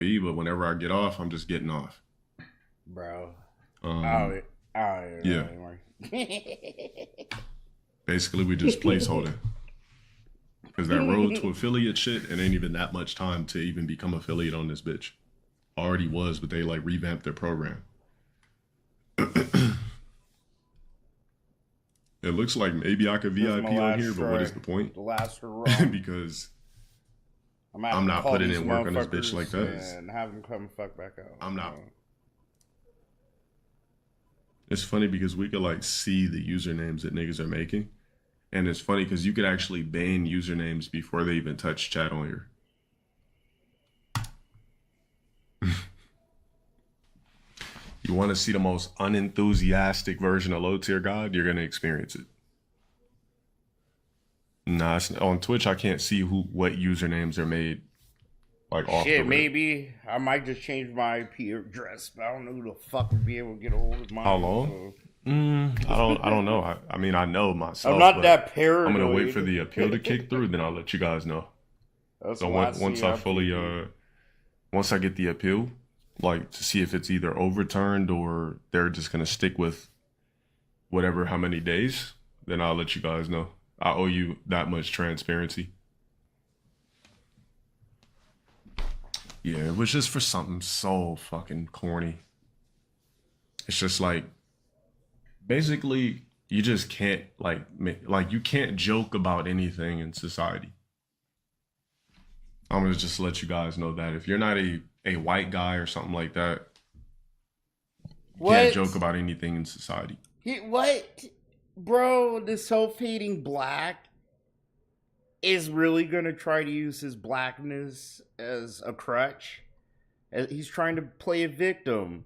but whenever I get off, I'm just getting off. Bro. Um, yeah. Anymore. Basically, we just placeholder. Because that road to affiliate shit, it ain't even that much time to even become affiliate on this bitch. Already was, but they like revamped their program. It looks like maybe I could VIP on here, but what is the point? The last hurrah. Because I'm not putting in work on this bitch like that. And have them come fuck back out. I'm not. It's funny because we could like see the usernames that niggas are making. And it's funny because you could actually ban usernames before they even touch chat on here. You want to see the most unenthusiastic version of low tier God? You're going to experience it. Nah, on Twitch, I can't see what usernames are made. Like off shit, the maybe I might just change my IP address, but I don't know who the fuck would be able to get a hold of mine. How long? So. I don't know. I mean, I know myself. I'm not that paranoid. I'm gonna wait for the appeal to kick through, then I'll let you guys know. So once I fully once I get the appeal, like to see if it's either overturned or they're just gonna stick with whatever how many days, then I'll let you guys know. I owe you that much transparency. Yeah, it was just for something so fucking corny. It's just like, basically, you just can't, like you can't joke about anything in society. I'm gonna just let you guys know that if you're not a white guy or something like that, you can't joke about anything in society. What? Bro, the self-hating black is really gonna try to use his blackness as a crutch. He's trying to play a victim,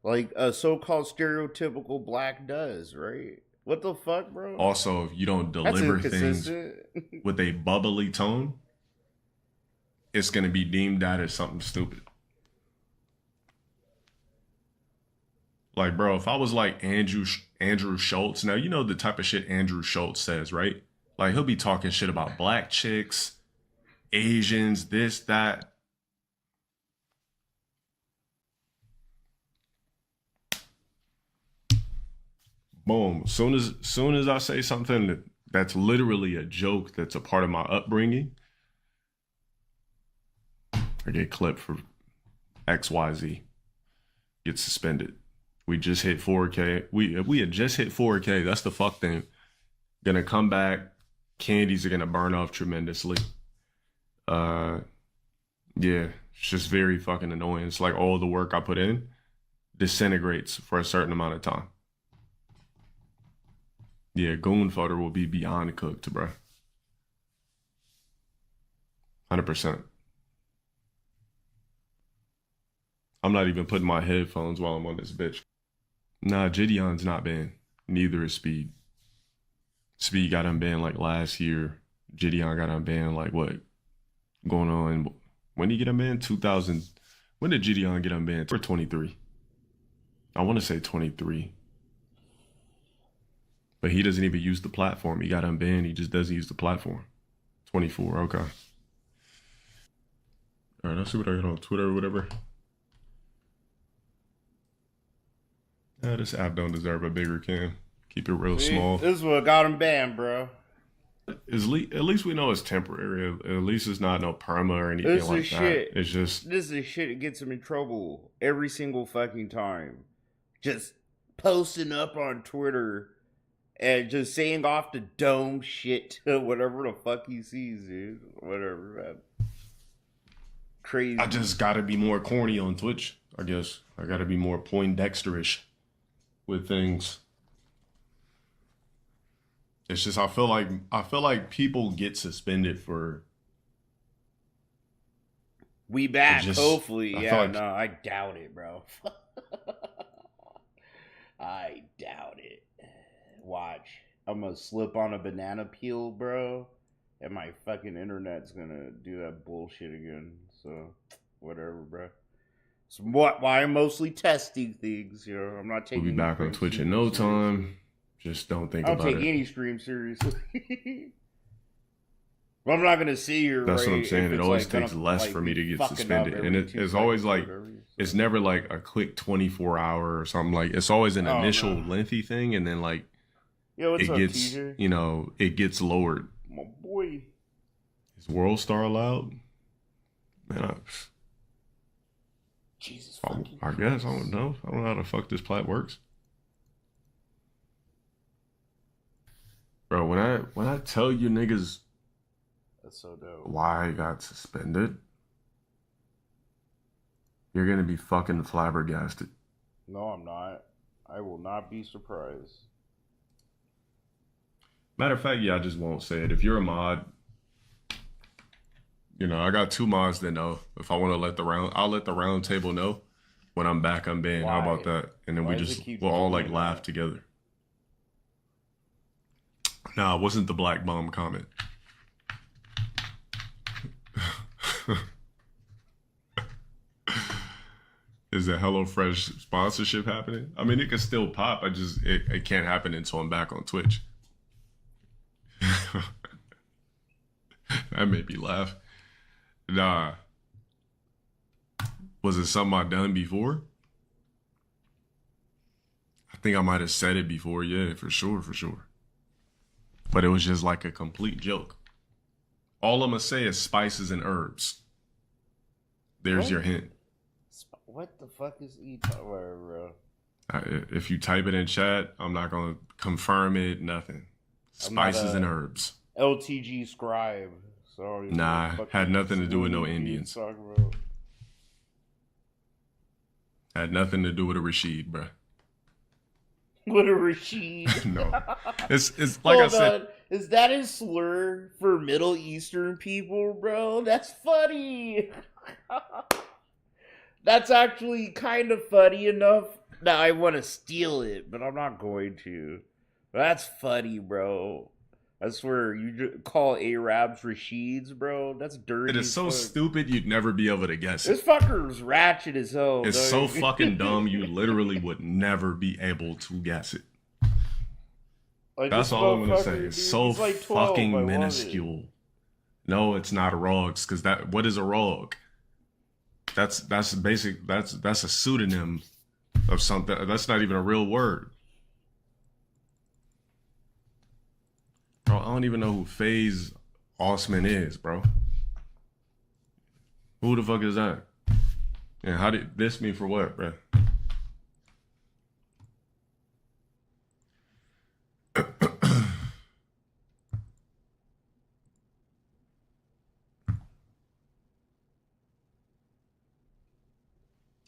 like a so-called stereotypical black does, right? What the fuck, bro? Also, if you don't deliver things with a bubbly tone, it's gonna be deemed that as something stupid. Like, bro, if I was like Andrew Schultz, now you know the type of shit Andrew Schultz says, right? Like, he'll be talking shit about black chicks, Asians, this, that. Boom. Soon as I say something that's literally a joke, that's a part of my upbringing, I get clipped for XYZ. Get suspended. We just hit 4K. We had just hit 4K. That's the fuck thing. Gonna come back. Candies are gonna burn off tremendously. Yeah, it's just very fucking annoying. It's like all the work I put in disintegrates for a certain amount of time. Yeah, goon fodder will be beyond cooked, bro. 100%. I'm not even putting my headphones while I'm on this bitch. Nah, Gideon's not banned. Neither is Speed. Speed got unbanned like last year. Gideon got unbanned like what? Going on. When did he get unbanned? 2000. When did Gideon get unbanned? Or 23. I want to say 23. But he doesn't even use the platform. He got unbanned. He just doesn't use the platform. 24. Okay. All right, let's see what I got on Twitter or whatever. This app don't deserve a bigger can. Keep it real small. This is what got him banned, bro. At least we know it's temporary. At least it's not no perma or anything like that. It's just... This is shit that gets him in trouble every single fucking time. Just posting up on Twitter and just saying off the dome shit to whatever the fuck he sees, dude. Whatever, man. Crazy. I just gotta be more corny on Twitch, I guess. I gotta be more Poindexterish with things. It's just I feel like people get suspended for. We back, hopefully. Yeah, no, I doubt it, bro. I doubt it. Watch. I'm gonna slip on a banana peel, bro, and my fucking internet's gonna do that bullshit again. So, whatever, bro. It's why I'm mostly testing things, you know. I'm not taking. We'll be back on Twitch in no time. Just don't think about it. I don't take any stream seriously. Well, I'm not gonna see you. That's what I'm Right, saying. if It it's always like takes gonna less like for me be to get fucking up suspended, and every 2 it's always seconds or like whatever, it's so. never like a quick 24 hour or something. Like it's always an Oh initial no. lengthy thing, and then like Yo, what's it up, gets TJ? it gets lowered. My boy. Is World Star allowed? Man, Jesus fucking I Christ. guess I don't know. I don't know how the fuck this plat works, bro. When I tell you niggas That's so dope. why I got suspended, you're gonna be fucking flabbergasted. No, I'm not. I will not be surprised. Matter of fact, yeah, I just won't say it. If you're a mod, I got 2 mods that know. If I want to I'll let the round table know. When I'm back, I'm banned. How about Why? that? And then Why does it keep we'll all doing like laugh that? together. Nah, it wasn't the black bomb comment. Is the HelloFresh sponsorship happening? I mean, it could still pop. It can't happen until I'm back on Twitch. That made me laugh. Nah. Was it something I've done before? I think I might have said it before, yeah, for sure. But it was just like a complete joke. All I'm gonna say is spices and herbs. There's What? your hint. What the fuck is whatever, bro? If you type it in chat, I'm not gonna confirm it, nothing. Spices and herbs. LTG scribe. Sorry. Nah, had nothing to do with no Indians. Had nothing to do with a Rashid, bro. What a Rashid. No. It's like I said. Is that a slur for Middle Eastern people, bro? That's funny. That's actually kind of funny enough that I want to steal it, but I'm not going to. That's funny, bro. I swear, you call Arabs Rashids, bro? That's dirty. It is so stupid you'd never be able to guess it. This fucker's ratchet as hell. It's so fucking dumb you literally would never be able to guess it. Like, that's all I'm gonna say. It's so like 12, fucking minuscule. No, it's not a rogs, because what is a rog? That's basic. That's a pseudonym of something. That's not even a real word. Bro, I don't even know who FaZe Osman is, bro. Who the fuck is that? And how did this mean for what, bro?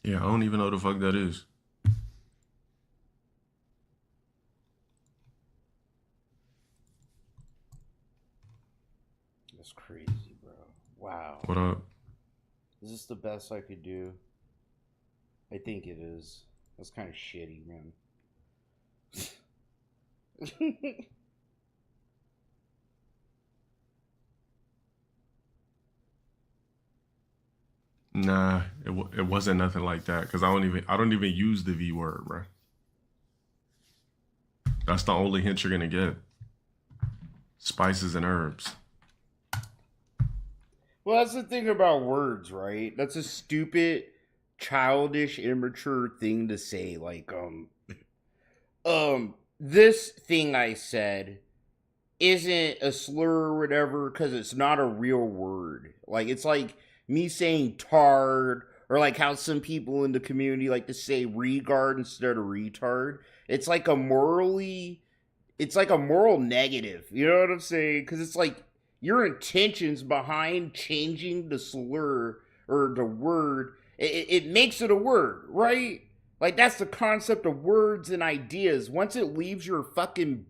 Yeah, I don't even know the fuck that is. That's crazy, bro. Wow. What up? Is this the best I could do? I think it is. That's kind of shitty, man. Nah, it wasn't nothing like that, because I don't even use the V word, bro. That's the only hint you're gonna get. Spices and herbs. Well, that's the thing about words, right? That's a stupid, childish, immature thing to say. Like, this thing I said isn't a slur or whatever because it's not a real word. Like, it's like me saying tard, or like how some people in the community like to say regard instead of retard. It's like a moral negative. You know what I'm saying? Because it's like your intentions behind changing the slur or the word, it makes it a word, right? Like, that's the concept of words and ideas. Once it leaves your fucking,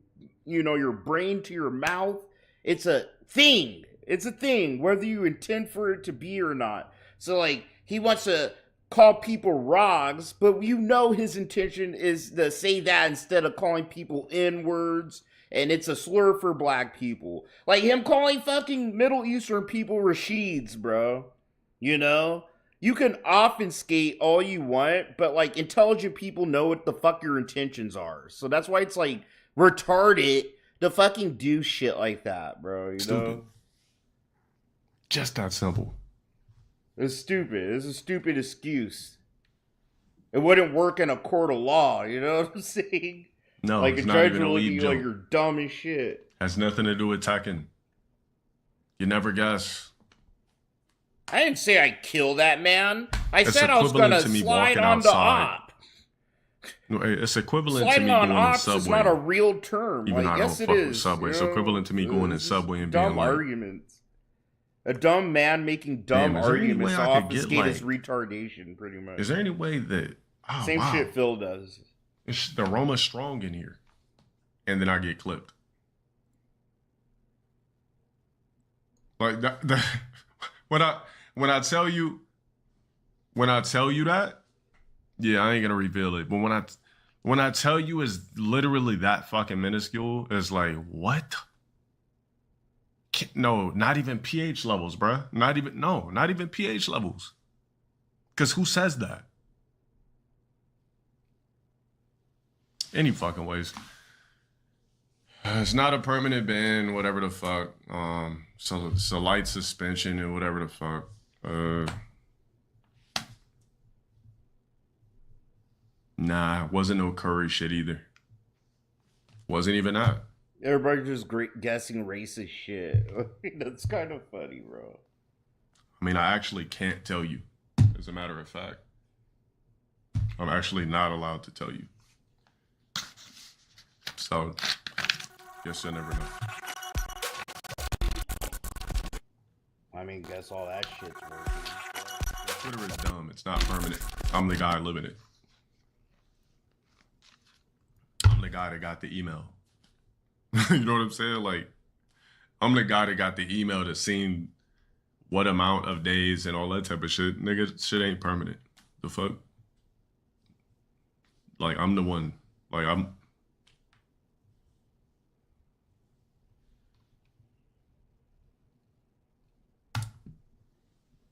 your brain to your mouth, it's a thing. It's a thing, whether you intend for it to be or not. So, like, he wants to call people rogs, but his intention is to say that instead of calling people N-words, and it's a slur for black people. Like him calling fucking Middle Eastern people Rashids, bro. You can obfuscate all you want, but like intelligent people know what the fuck your intentions are. So that's why it's like retarded to fucking do shit like that, bro. Stupid. Just that simple. It's stupid. It's a stupid excuse. It wouldn't work in a court of law, you know what I'm saying? No, Like, it's a not judge even a will look at lead you joke. like you're dumb as shit. Has nothing to do with Tekken. You never guess. I didn't say I'd kill that man. I It's said I was equivalent gonna to me slide walking on the outside. op. It's equivalent to Sliding me on going in ops Subway. is not a real term. Even though Like, I yes, don't it fuck with is. Subway. You It's know? equivalent to me going in It's just Subway and dumb being like, arguments. A dumb man making dumb damn, is there any arguments way to I could get, obfuscate his like, retardation, pretty much. is there any way that, oh, Same wow, shit Phil does. the aroma's strong in here. And then I get clipped. Like, when I tell you that, yeah, I ain't gonna reveal it. But when I tell you it's literally that fucking minuscule, it's like, what? No, not even pH levels, bruh. Not even pH levels. Because who says that? Any fucking ways. It's not a permanent ban, whatever the fuck. So it's a light suspension and whatever the fuck. Nah, wasn't no Curry shit either. Wasn't even that. Everybody's just guessing racist shit. That's kind of funny, bro. I mean, I actually can't tell you, as a matter of fact. I'm actually not allowed to tell you. So, guess you'll never know. I mean, guess all that shit's working. Twitter is dumb. It's not permanent. I'm the guy living it. I'm the guy that got the email. You know what I'm saying? Like, I'm the guy that got the email that seen what amount of days and all that type of shit. Nigga, shit ain't permanent. The fuck? Like, I'm the one. Like, I'm...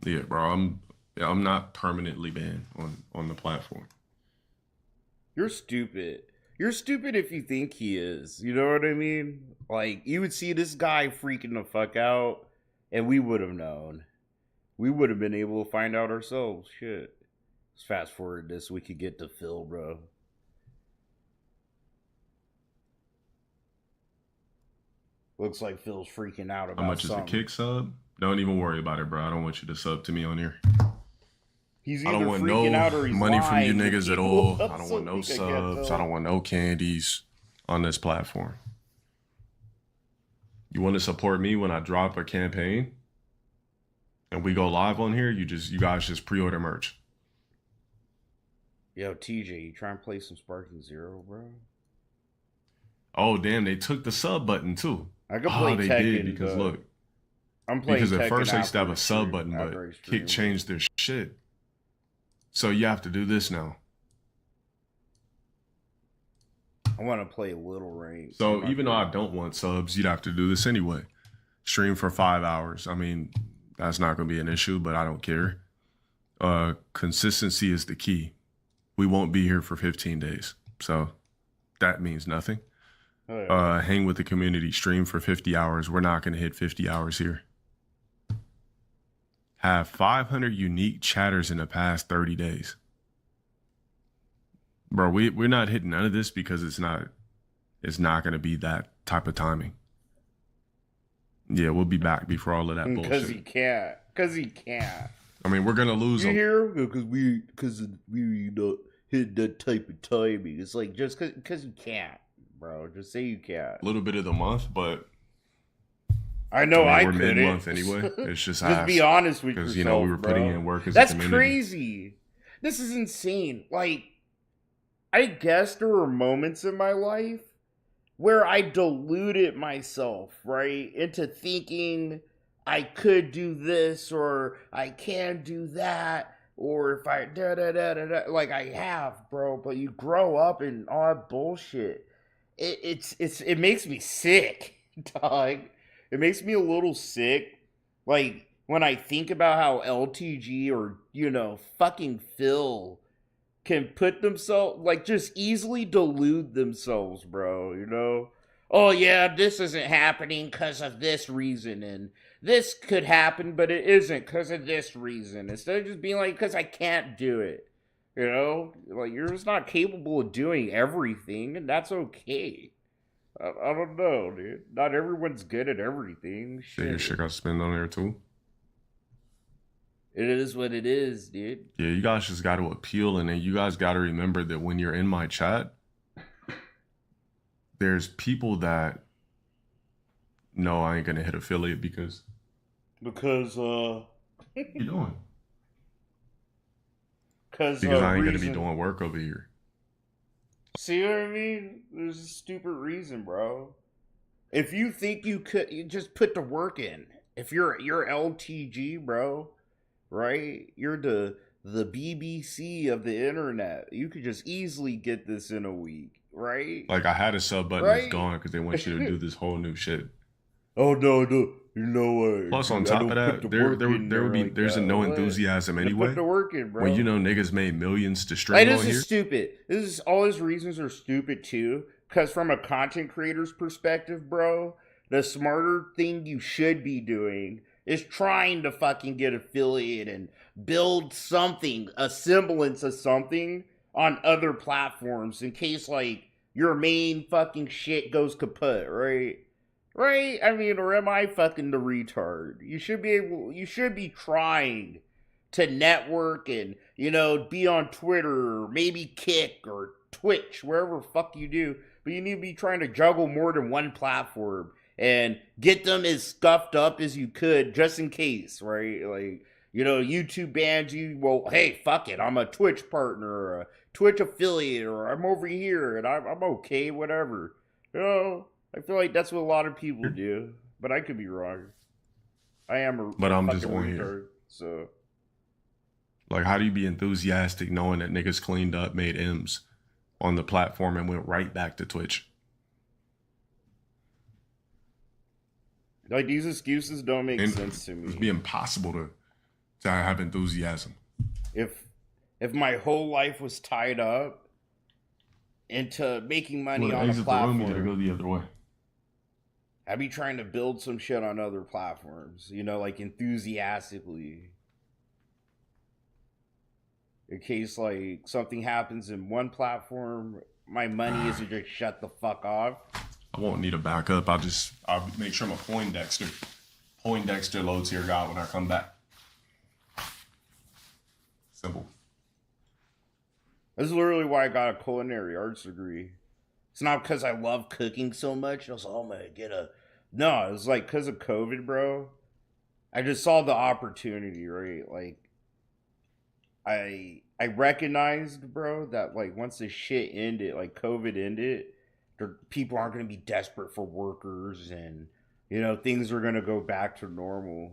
Yeah, bro, I'm not permanently banned on the platform. You're stupid. You're stupid if you think he is. You know what I mean? Like, you would see this guy freaking the fuck out, and we would have known. We would have been able to find out ourselves. Shit. Let's fast forward this. We could get to Phil, bro. Looks like Phil's freaking out about how much something. is the kick sub? Don't even worry about it, bro. I don't want you to sub to me on here. He's I either don't want freaking no out or he's money from you lying to niggas at people all. I don't so want no we can get subs. Phil. I don't want no candies on this platform. You want to support me when I drop a campaign and we go live on here? You guys just pre-order merch. Yo, TJ, you try and play some Sparking Zero, bro? Oh, damn, they took the sub button too. I could play they Tekken, did because but look. I'm playing Because at Tekken first they used to have after a sub stream- button, after I but stream. Kick changed their shit. So you have to do this now. I want to play Little Rank. So even though I don't want subs, you'd have to do this anyway. Stream for 5 hours. I mean, that's not going to be an issue, but I don't care. Consistency is the key. We won't be here for 15 days. So that means nothing. Oh, yeah. Hang with the community. Stream for 50 hours. We're not going to hit 50 hours here. Have 500 unique chatters in the past 30 days. Bro, we're not hitting none of this because it's not going to be that type of timing. Yeah, we'll be back before all of that bullshit. Because he can't. I mean, we're going to lose You them. hear? Because we not hit that type of timing. It's like, just because you can't, bro. Just say you can't. A little bit of the month, but I know I we're couldn't. mid-month anyway. It's just Just be honest with yourself, because, you know, we were putting bro. in work as That's a community. crazy. This is insane. Like, I guess there were moments in my life where I deluded myself, right, into thinking I could do this or I can do that, or if I like I have, bro. But you grow up and all that bullshit. It makes me sick, dog. It makes me a little sick. Like, when I think about how LTG or, you know, fucking Phil can put themselves, like, just easily delude themselves, bro, you know? oh yeah, this isn't happening because of this reason, and this could happen, but it isn't because of this reason. Instead of just being like, because I can't do it. You know, like you're just not capable of doing everything, and that's okay. I don't know, dude. Not everyone's good at everything. Yeah, your Shit. shit got spent on there too. It is what it is, dude. Yeah, you guys just got to appeal, and then you guys got to remember that when you're in my chat, there's people that no, I ain't gonna hit affiliate because You doing? Because I ain't gonna be doing work over here. See what I mean? There's a stupid reason, bro. If you think you could, you just put the work in. If you're LTG, bro, right? You're the BBC of the internet. You could just easily get this in a week, right? Like I had a sub button, Right? it's gone because they want you to do this whole new shit. Oh no, no, you know what? Plus, on top of that, there's a no enthusiasm anyway. Put the work in, bro. When you know niggas made millions to Like, stream this on here. is stupid. This is all his reasons are stupid too. Because from a content creator's perspective, bro, the smarter thing you should be doing is trying to fucking get affiliate and build something, a semblance of something on other platforms in case like your main fucking shit goes kaput, right? Right? I mean, or am I fucking the retard? You should be trying to network and, you know, be on Twitter or maybe Kick or Twitch, wherever the fuck you do. But you need to be trying to juggle more than one platform and get them as scuffed up as you could just in case, right? Like, you know, YouTube bans you. Well, hey, fuck it. I'm a Twitch partner or a Twitch affiliate or I'm over here and I'm okay, whatever. You know, I feel like that's what a lot of people do. But I could be wrong. I am a But I'm fucking just on retard, here. so... Like, how do you be enthusiastic knowing that niggas cleaned up, made M's on the platform and went right back to Twitch? Like, these excuses don't make sense to me. It'd be impossible to have enthusiasm. If my whole life was tied up into making money on a platform, you gotta go the other way. I'd be trying to build some shit on other platforms, you know, like enthusiastically. In case like something happens in one platform, my money isn't just shut the fuck off. I won't need a backup. I'll make sure my Poindexter loads here, God, when I come back. Simple. This is literally why I got a culinary arts degree. It's not because I love cooking so much. I was like, oh man, no, it was like because of COVID, bro. I just saw the opportunity, right? Like, I recognized, bro, that like once this shit ended, like COVID ended, people aren't gonna be desperate for workers, and you know things are gonna go back to normal.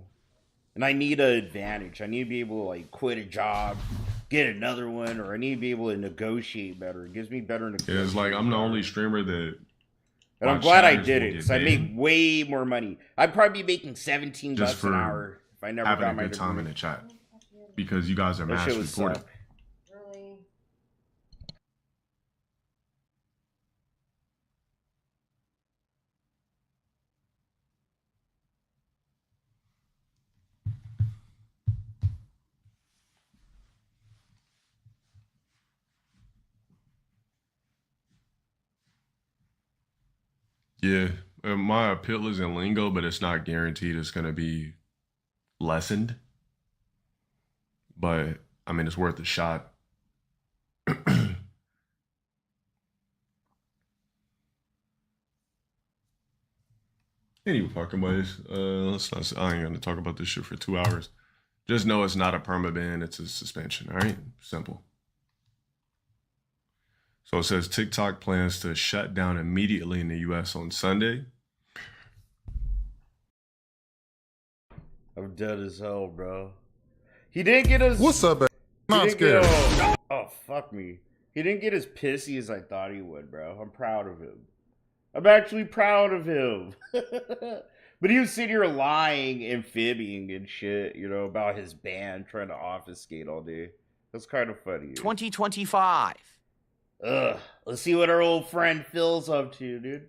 And I need an advantage. I need to be able to like quit a job, get another one, or I need to be able to negotiate better. It gives me better negotiation. Yeah, it's like I'm the only streamer that. And I'm glad I did it because I make way more money. I'd probably be making $17 an hour if I never got my degree. Having a good time in the chat. Because you guys are mass reporting. Really? Yeah, my appeal is in lingo, but it's not guaranteed it's going to be lessened. But, I mean, it's worth a shot. Anyway, fucking ways. I ain't gonna talk about this shit for 2 hours. Just know it's not a permaban, it's a suspension, all right? Simple. So it says TikTok plans to shut down immediately in the US on Sunday. I'm dead as hell, bro. He didn't get as... What's up, man? Not scared. Oh, fuck me. He didn't get as pissy as I thought he would, bro. I'm proud of him. I'm actually proud of him. But he was sitting here lying and fibbing and shit, you know, about his band trying to obfuscate all day. That's kind of funny. 2025. Ugh. Let's see what our old friend Phil's up to, dude.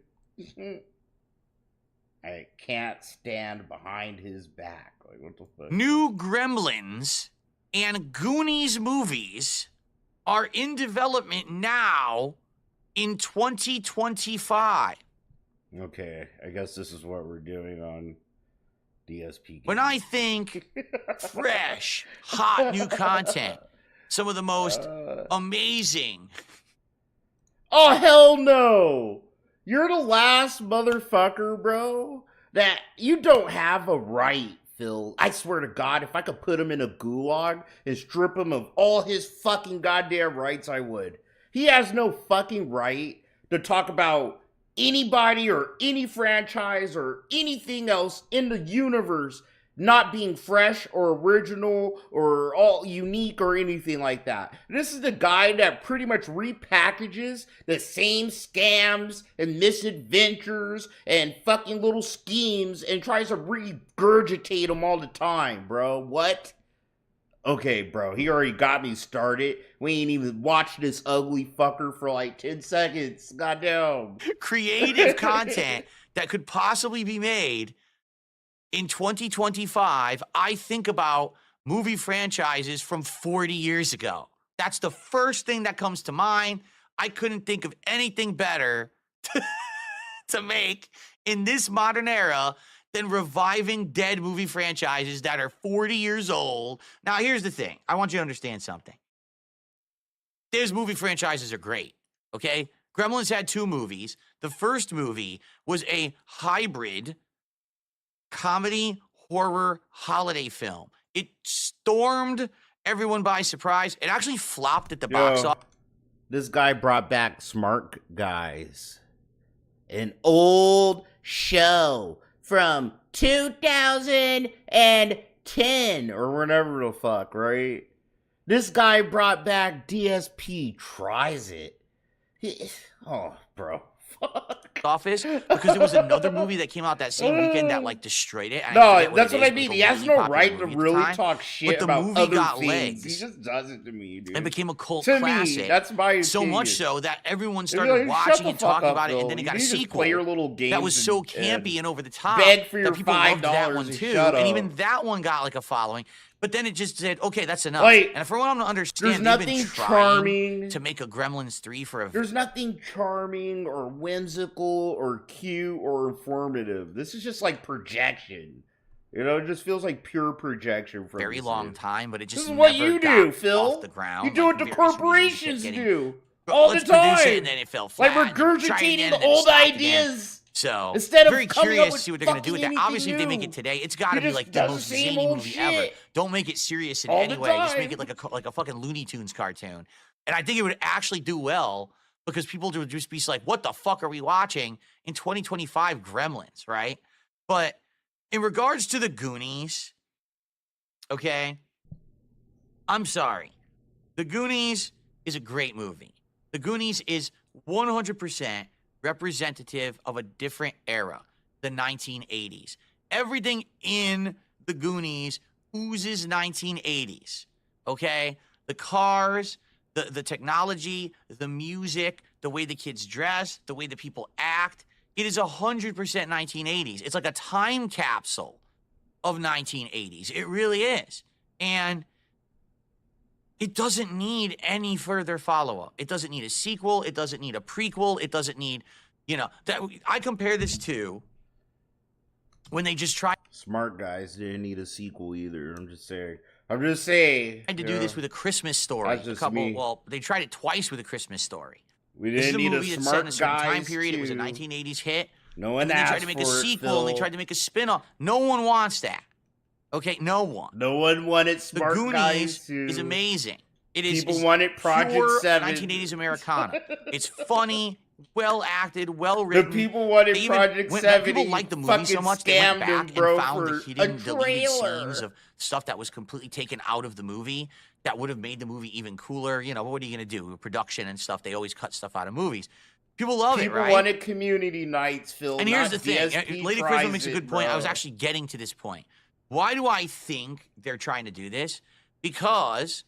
I can't stand behind his back. Like, what the fuck? New Gremlins and Goonies movies are in development now in 2025. Okay, I guess this is what we're doing on DSP. When I think fresh, hot new content, some of the most amazing. Oh, hell no! You're the last motherfucker, bro, that you don't have a right, Phil. I swear to God, if I could put him in a gulag and strip him of all his fucking goddamn rights, I would. He has no fucking right to talk about anybody or any franchise or anything else in the universe not being fresh or original or all unique or anything like that. This is the guy that pretty much repackages the same scams and misadventures and fucking little schemes and tries to regurgitate them all the time, bro. What? Okay, bro, he already got me started. We ain't even watched this ugly fucker for like 10 seconds. Goddamn. Creative content that could possibly be made in 2025. I think about movie franchises from 40 years ago. That's the first thing that comes to mind. I couldn't think of anything better to make in this modern era than reviving dead movie franchises that are 40 years old. Now, here's the thing. I want you to understand something. These movie franchises are great, okay? Gremlins had 2 movies. The first movie was a hybrid comedy, horror, holiday film. It stormed everyone by surprise. It actually flopped at the box office. This guy brought back Smart Guys, an old show from 2010 or whatever the fuck, right? This guy brought back DSP Tries It. Oh, bro. Fuck. Office because there was another movie that came out that same weekend that like destroyed it. No, that's what I mean. He has no right to really talk shit about movie other got things. legs. He just does it to me, dude. And became a cult to classic. Me, that's my opinion. So much so that everyone started watching and talking about it, and then it got a sequel that was so campy and over the top beg for your that people loved that one $5 too. And even that one got like a following. But then it just said, okay, that's enough. Like, and from what I'm to understand, there's nothing charming to make a Gremlins 3 for a... There's nothing charming or whimsical or cute or informative. This is just like projection. You know, it just feels like pure projection. From very long time, but it just this is what you do, Phil. Off the ground. You do what the corporations do all the time. It, and then it fell flat. Like regurgitating old ideas. So instead of very curious to see what they're going to do with that. Obviously, if they make it today, it's got to be like the most zany movie ever. Don't make it serious in any way. Just make it like a fucking Looney Tunes cartoon. And I think it would actually do well because people would just be like, "What the fuck are we watching in 2025 Gremlins?" Right? But in regards to the Goonies, okay, I'm sorry. The Goonies is a great movie. The Goonies is 100% representative of a different era, the 1980s. Everything in the Goonies oozes 1980s, okay? The cars, the technology, the music, the way the kids dress, the way the people act. It is 100% 1980s. It's like a time capsule of 1980s. It really is. And it doesn't need any further follow-up. It doesn't need a sequel. It doesn't need a prequel. It doesn't need, that. I compare this to when they just tried. Smart Guys didn't need a sequel either. I'm just saying. Tried to do this with A Christmas Story. Well, they tried it twice with A Christmas Story. We didn't need a Smart Guys time period. It was a 1980s hit. No one asked for it. They tried to make a sequel. And they tried to make a spin-off. No one wants that. Okay, no one. No one wanted Smart Guys. The Goonies is amazing. It is. People wanted Project 7. 1980s Americana. It's funny, well acted, well written. The people wanted Project 7. People liked the movie so much they went back and found the hidden deleted scenes of stuff that was completely taken out of the movie that would have made the movie even cooler. What are you gonna do? Production and stuff. They always cut stuff out of movies. People love it, right? People wanted community nights, Phil. And here's the thing. Lady Charisma makes a good point. I was actually getting to this point. Why do I think they're trying to do this? Because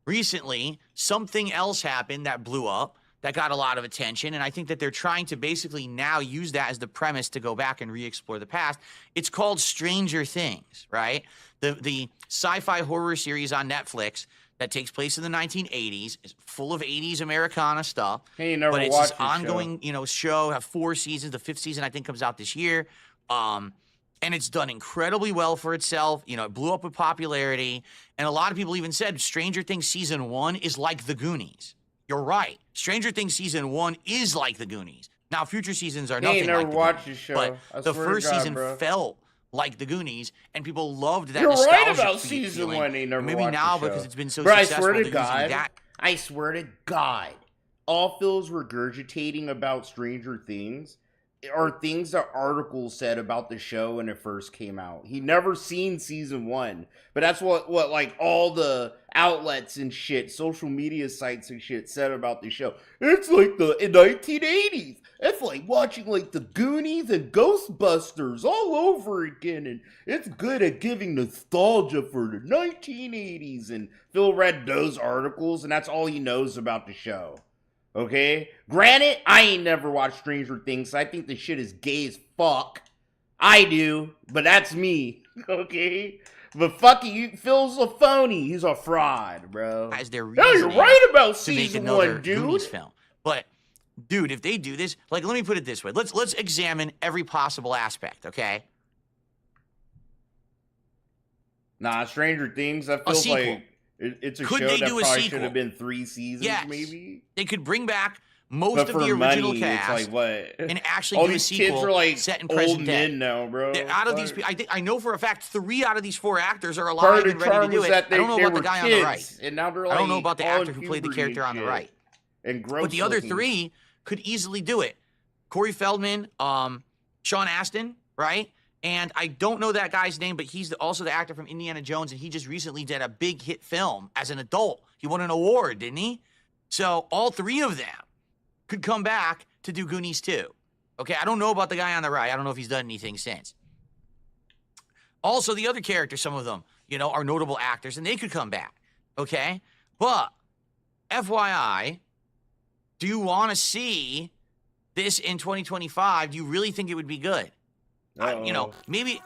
recently something else happened that blew up that got a lot of attention, and I think that they're trying to basically now use that as the premise to go back and re-explore the past. It's called Stranger Things, right? The sci-fi horror series on Netflix that takes place in the 1980s is full of 80s Americana stuff. Hey, you never but it's watched this the ongoing, show. Have 4 seasons. The 5th season I think comes out this year. And it's done incredibly well for itself. It blew up with popularity. And a lot of people even said Stranger Things season 1 is like The Goonies. You're right. Stranger Things season 1 is like The Goonies. Now, future seasons are nothing like The Goonies. Show. But the first season felt like The Goonies, and people loved that. You're right about feeling. season 1. Maybe now because it's been so Bro, successful. I swear to God, all Phil's regurgitating about Stranger Things are things that articles said about the show when it first came out. He never seen season 1, but that's what like all the outlets and shit, social media sites and shit said about the show. It's like the 1980s. It's like watching like the Goonies and Ghostbusters all over again, and it's good at giving nostalgia for the 1980s. And Phil read those articles, and that's all he knows about the show. Okay? Granted, I ain't never watched Stranger Things, so I think the shit is gay as fuck. I do, but that's me. Okay? But fuck you, Phil's a phony. He's a fraud, bro. As their no, you're right about season 1, dude. Goonies film. But, dude, if they do this, like, let me put it this way. Let's examine every possible aspect, okay? Nah, Stranger Things, that feels like it's a show that probably should have been 3 seasons, maybe. They could bring back most of the original cast, it's like, what? And actually all do a these sequel kids are like set in old present day. men now, bro. Out of these, I know for a fact 3 out of these 4 actors are alive and ready to do it. I don't know about the guy on the right. And now they're like, I don't know about the actor who played the character on the right. And gross but the other looking. 3 could easily do it. Corey Feldman, Sean Astin, right? And I don't know that guy's name, but he's also the actor from Indiana Jones, and he just recently did a big hit film as an adult. He won an award, didn't he? So all 3 of them could come back to do Goonies 2. Okay, I don't know about the guy on the right. I don't know if he's done anything since. Also, the other characters, some of them, are notable actors, and they could come back. Okay? But, FYI, do you want to see this in 2025? Do you really think it would be good? Maybe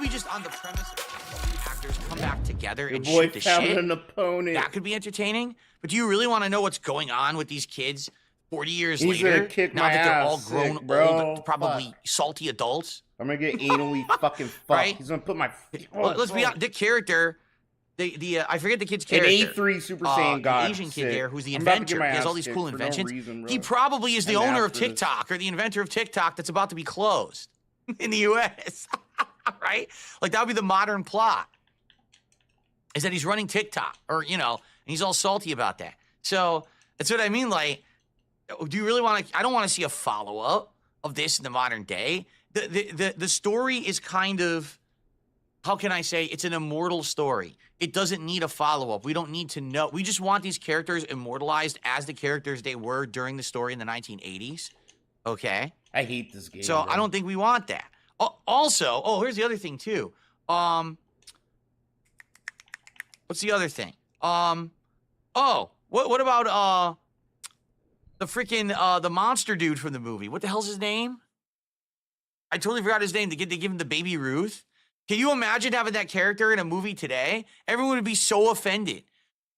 just on the premise of actors come back together and shoot the shit. An opponent. That could be entertaining. But do you really want to know what's going on with these kids 40 years later? Now that they're all grown, old, probably salty adults. I'm gonna get anally fucking fucked. Right? He's gonna put my. Let's be honest. The character, I forget the kid's character. An A3 Super Saiyan God. The Asian kid there, who's the inventor. He has all these cool inventions. He probably is the owner of TikTok or the inventor of TikTok that's about to be closed in the U.S. Right? Like that would be the modern plot. Is that he's running TikTok, or and he's all salty about that. So that's what I mean. Like, do you really want to? I don't want to see a follow-up of this in the modern day. The story is kind of, how can I say? It's an immortal story. It doesn't need a follow-up. We don't need to know. We just want these characters immortalized as the characters they were during the story in the 1980s. Okay. I hate this game. So I don't think we want that. Also, here's the other thing too. What's the other thing? What about the freaking the monster dude from the movie? What the hell's his name? I totally forgot his name. They give him the Baby Ruth. Can you imagine having that character in a movie today? Everyone would be so offended.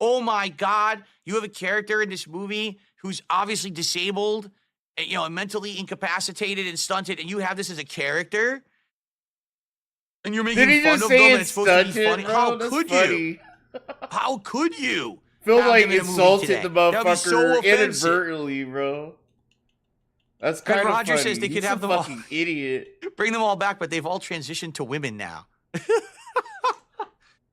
Oh my God, you have a character in this movie who's obviously disabled, and mentally incapacitated and stunted, and you have this as a character, and you're making fun of them, and it's supposed to be funny. How could you? How could you? Feel like insulted the motherfucker inadvertently, bro. That's kind of Roger funny. says they could have them fucking idiot. Bring them all back, but they've all transitioned to women now.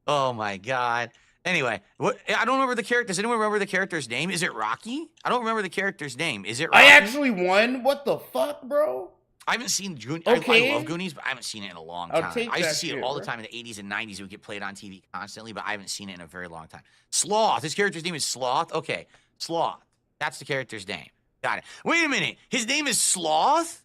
Oh my God. Anyway, I don't remember the character. Does anyone remember the character's name? Is it Rocky? I don't remember the character's name. Is it Rocky? I actually won? What the fuck, bro? I haven't seen Goonies. I love Goonies, but I haven't seen it in a long time. I used to see it all the time in the 80s and 90s. It would get played on TV constantly, but I haven't seen it in a very long time. Sloth. His character's name is Sloth? Okay, Sloth. That's the character's name. Got it. Wait a minute. His name is Sloth?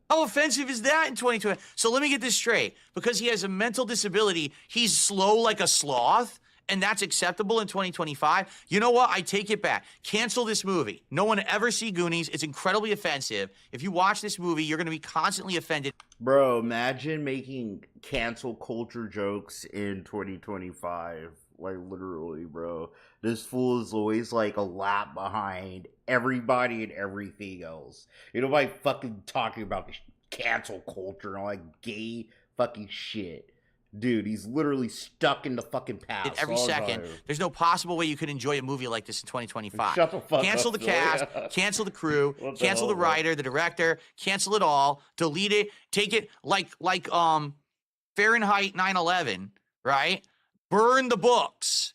How offensive is that in 2020? So let me get this straight. Because he has a mental disability, he's slow like a sloth, and that's acceptable in 2025, you know what? I take it back. Cancel this movie. No one ever see Goonies. It's incredibly offensive. If you watch this movie, you're going to be constantly offended. Bro, imagine making cancel culture jokes in 2025. Like, literally, bro. This fool is always, like, a lap behind everybody and everything else. You know, like, fucking talking about cancel culture and, like, gay fucking shit. Dude, he's literally stuck in the fucking past. Every second. There's no possible way you could enjoy a movie like this in 2025. Shut the fuck cancel up, the cast, cancel the crew, cancel the writer, the director, cancel it all, delete it, take it like Fahrenheit 9/11, right? Burn the books.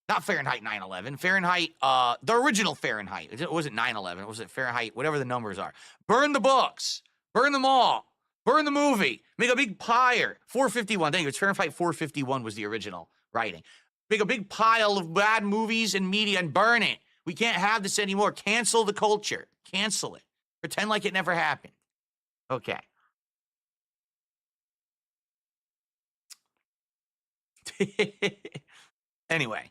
Not Fahrenheit 9/11. Fahrenheit, the original Fahrenheit. It wasn't 9/11. It was Fahrenheit, whatever the numbers are. Burn the books. Burn them all. Burn the movie. Make a big pyre. 451. Thank you. It's Fahrenheit 451 was the original writing. Make a big pile of bad movies and media and burn it. We can't have this anymore. Cancel the culture. Cancel it. Pretend like it never happened. Okay. Anyway.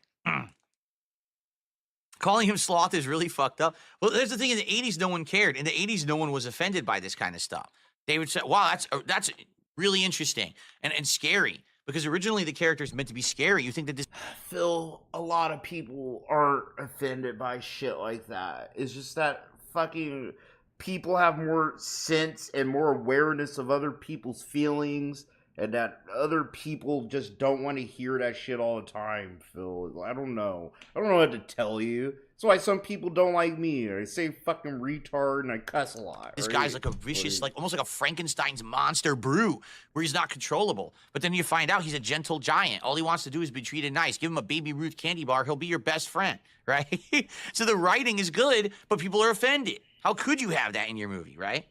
Calling him sloth is really fucked up. Well, there's the thing. In the 80s, no one cared. In the 80s, no one was offended by this kind of stuff. They would say, wow, that's really interesting and scary. Because originally the character is meant to be scary. You think that this... Phil, a lot of people aren't offended by shit like that. It's just that fucking people have more sense and more awareness of other people's feelings, and that other people just don't want to hear that shit all the time, Phil. I don't know. I don't know what to tell you. That's why some people don't like me. I say fucking retard and I cuss a lot. This guy's like a vicious, like almost like a Frankenstein's monster brew where he's not controllable. But then you find out he's a gentle giant. All he wants to do is be treated nice. Give him a Baby Ruth candy bar. He'll be your best friend, right? So the writing is good, but people are offended. How could you have that in your movie, right?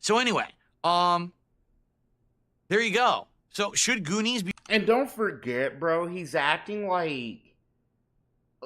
So anyway, there you go. So should Goonies be... And don't forget, bro, he's acting like,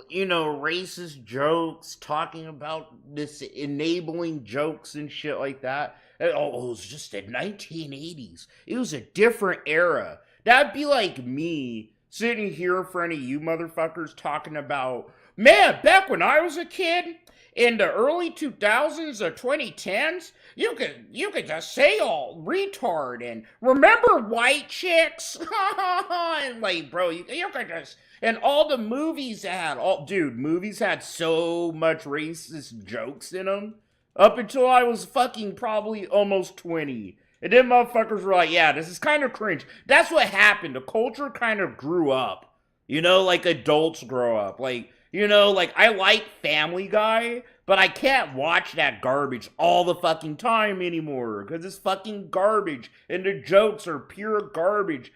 you know, racist jokes, talking about this, enabling jokes and shit like that. Oh, it was just the 1980s. It was a different era. That'd be like me sitting here in front of you motherfuckers talking about, man, back when I was a kid, in the early 2000s or 2010s, you could just say all retard and remember white chicks? And like, bro, you could just... And all the movies movies had so much racist jokes in them. Up until I was fucking probably almost 20. And then motherfuckers were like, yeah, this is kind of cringe. That's what happened. The culture kind of grew up. You know, like adults grow up. Like, you know, like I like Family Guy, but I can't watch that garbage all the fucking time anymore. Because it's fucking garbage. And the jokes are pure garbage.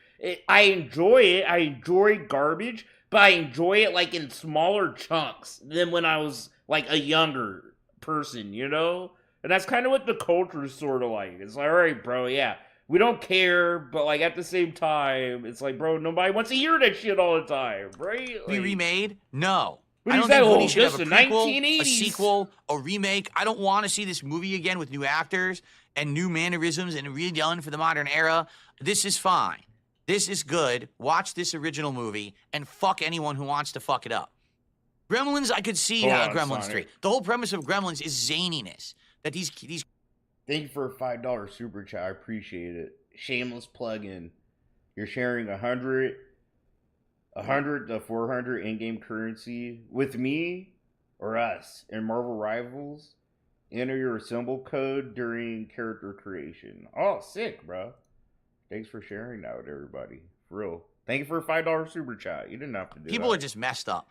I enjoy it. I enjoy garbage, but I enjoy it like in smaller chunks than when I was like a younger person, you know? And that's kind of what the culture is sort of like. It's like, all right, bro, yeah, we don't care, but like at the same time, it's like, bro, nobody wants to hear that shit all the time, right? Like, be remade? No. What I do you don't think say? Goonies should have a prequel, 1980s. a sequel, a remake. I don't want to see this movie again with new actors and new mannerisms and redone for the modern era. This is fine. This is good. Watch this original movie and fuck anyone who wants to fuck it up. Gremlins, I could see Gremlins 3. The whole premise of Gremlins is zaniness. That these Thank you for a $5 super chat. I appreciate it. Shameless plug-in. You're sharing 100 to 400 in-game currency with me or us in Marvel Rivals. Enter your symbol code during character creation. Oh, sick, bro. Thanks for sharing that with everybody. For real. Thank you for a $5 super chat. You didn't have to do people that. are just messed up.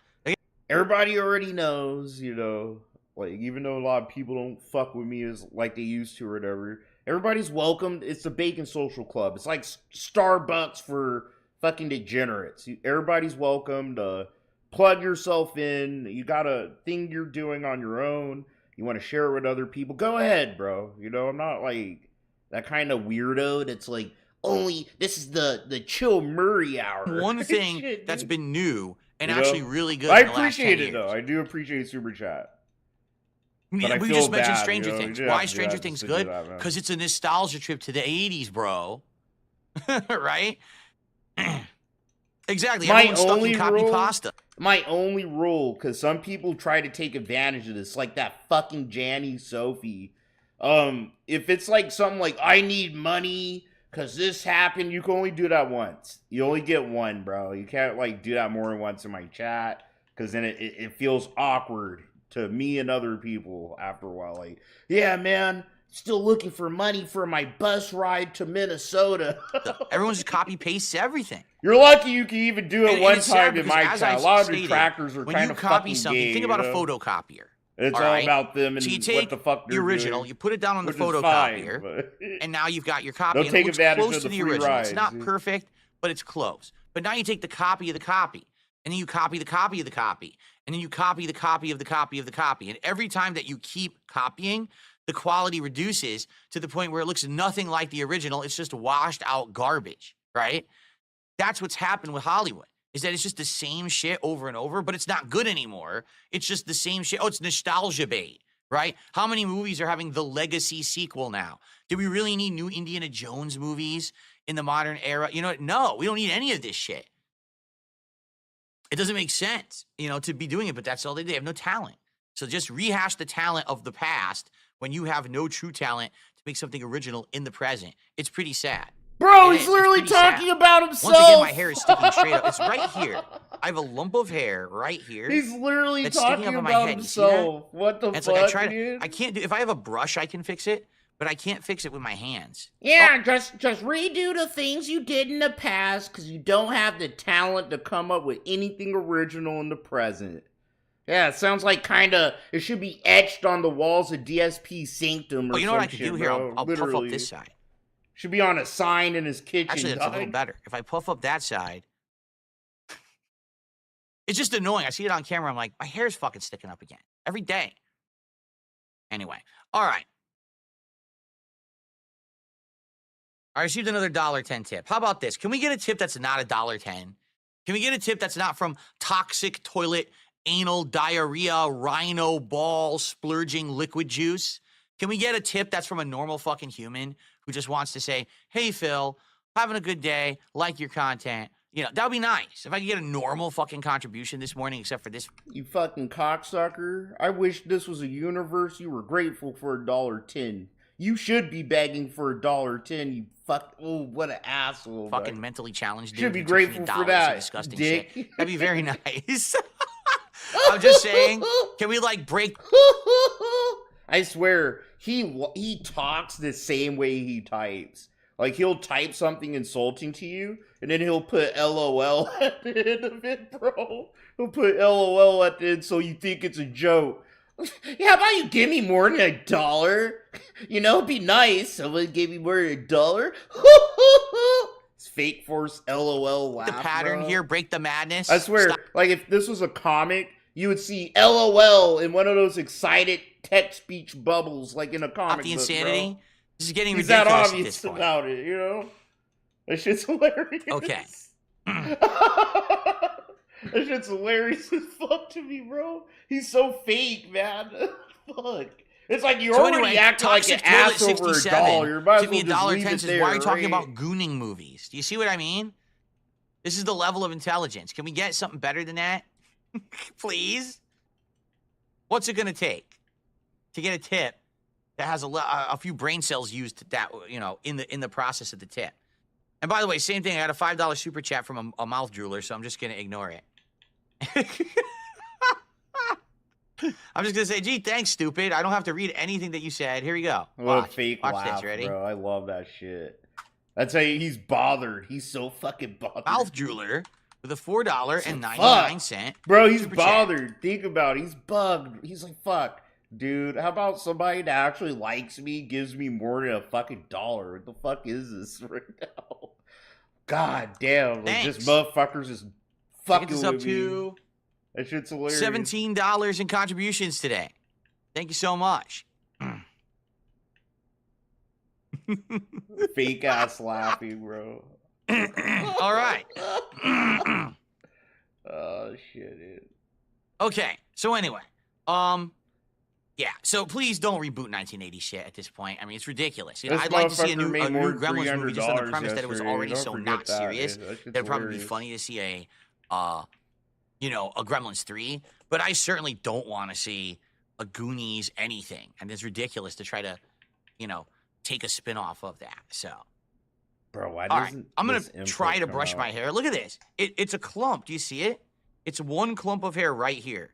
Everybody already knows, you know, like, even though a lot of people don't fuck with me as like they used to or whatever, everybody's welcomed. It's the Bacon Social Club. It's like Starbucks for fucking degenerates. Everybody's welcome to plug yourself in. You got a thing you're doing on your own. You want to share it with other people. Go ahead, bro. You know, I'm not like that kind of weirdo that's like, only this is the Chill Murray hour. One thing that's been new and You know? actually really good. I in the last 10 appreciate it years. though. I do appreciate super chat. We I feel just mentioned bad, Stranger you know? Things. You Why have to do Stranger that Things just to do good? that, man. Because it's a nostalgia trip to the 80s, bro. Right? Exactly. Everyone's stuck in copy pasta. My only rule, because some people try to take advantage of this, like that fucking Janny Sophie. If it's like something like, I need money because this happened, you can only do that once. You only get one, bro. You can't like do that more than once in my chat, because then it feels awkward to me and other people after a while. Like, yeah, man, still looking for money for my bus ride to Minnesota. Everyone just copy pastes everything. You're lucky you can even do it one time in my chat. A lot of detractors are kind of fucking gay. Think about a photocopier. It's all about them and what the fuck they're the original, doing, you put it down on the photocopier, and now you've got your copy. They'll take advantage close of to the the free original. rides, It's not perfect, but it's close. But now you take the copy of the copy, and then you copy the copy of the copy, and then you copy the copy of the copy of the copy. And every time that you keep copying, the quality reduces to the point where it looks nothing like the original. It's just washed out garbage, right? That's what's happened with Hollywood, is that it's just the same shit over and over, but it's not good anymore. It's just the same shit. Oh, it's nostalgia bait, right? How many movies are having the Legacy sequel now? Do we really need new Indiana Jones movies in the modern era? You know, no, we don't need any of this shit. It doesn't make sense, you know, to be doing it, but that's all they do. They have no talent. So just rehash the talent of the past when you have no true talent to make something original in the present. It's pretty sad. Bro, he's literally talking about himself. Once again, my hair is sticking straight up. It's right here. I have a lump of hair right here. He's literally talking about himself. What the fuck, dude? I can't do. If I have a brush, I can fix it, but I can't fix it with my hands. Yeah, just redo the things you did in the past, because you don't have the talent to come up with anything original in the present. Yeah, it sounds like it should be etched on the walls of DSP Sanctum or you know what I can do here? I'll puff up this side. Should be on a sign in his kitchen. Actually, that's a little better. If I puff up that side, it's just annoying. I see it on camera. I'm like, my hair's fucking sticking up again every day. Anyway, all right. I received another $1.10 tip. How about this? Can we get a tip that's not $1.10? Can we get a tip that's not from toxic toilet, anal diarrhea, rhino ball, splurging liquid juice? Can we get a tip that's from a normal fucking human who just wants to say, hey, Phil, having a good day, like your content. You know, that would be nice. If I could get a normal fucking contribution this morning, except for this. You fucking cocksucker. I wish this was a universe you were grateful for $1.10. You should be begging for $1.10, you fuck. Oh, what an asshole. Fucking mentally challenged dude. Should be grateful for that, disgusting dick. Shit. That'd be very nice. I'm just saying, can we like break... I swear, he talks the same way he types. Like, he'll type something insulting to you, and then he'll put LOL at the end of it, bro. He'll put LOL at the end so you think it's a joke. Yeah, how about you give me more than $1? You know, it'd be nice. Someone gave me more than $1. It's fake force LOL laugh, the pattern bro. here, break the madness. I swear, like, if this was a comic, you would see LOL in one of those excited text speech bubbles, like in a comic book, the insanity. bro. This is getting He's ridiculous that at obvious this point. about it, you know? That shit's hilarious. Okay. That shit's hilarious as fuck to me, bro. He's so fake, man. Fuck. It's like you already act like an ass over $1. You might as well just leave it there. Why are you talking about gooning movies? Do you see what I mean? This is the level of intelligence. Can we get something better than that? Please? What's it going to take to get a tip that has a few brain cells used that, you know, in the process of the tip? And by the way, same thing. I got a $5 super chat from a mouth drooler, so I'm just going to ignore it. I'm just going to say, gee, thanks, stupid. I don't have to read anything that you said. Here we go. What a fake Watch laugh, this. Ready? bro. I love that shit. That's how he's bothered. He's so fucking bothered. Mouth drooler with a $4.99. Bro, he's bothered. Chat. Think about it. He's bugged. He's like, fuck. Dude, how about somebody that actually likes me gives me more than a fucking $1? What the fuck is this right now? God damn. Like, this motherfucker's just fucking with me. That shit's hilarious. $17 in contributions today. Thank you so much. Fake ass laughing, bro. All right. Oh shit, dude. Okay. So anyway, yeah, Yeah, so please don't reboot 1980 shit at this point. I mean, it's ridiculous. This I'd like to see a motherfucker new made more Gremlins movie just on the $300 premise that it was yesterday. already Don't so forget not that, serious. dude. That shit's That'd probably be hilarious. funny to see a Gremlins 3, but I certainly don't want to see a Goonies anything. And it's ridiculous to try to, take a spin off of that. So, bro, why all right, doesn't I'm gonna this input try to come brush out? my hair. Look at this. It's a clump. Do you see it? It's one clump of hair right here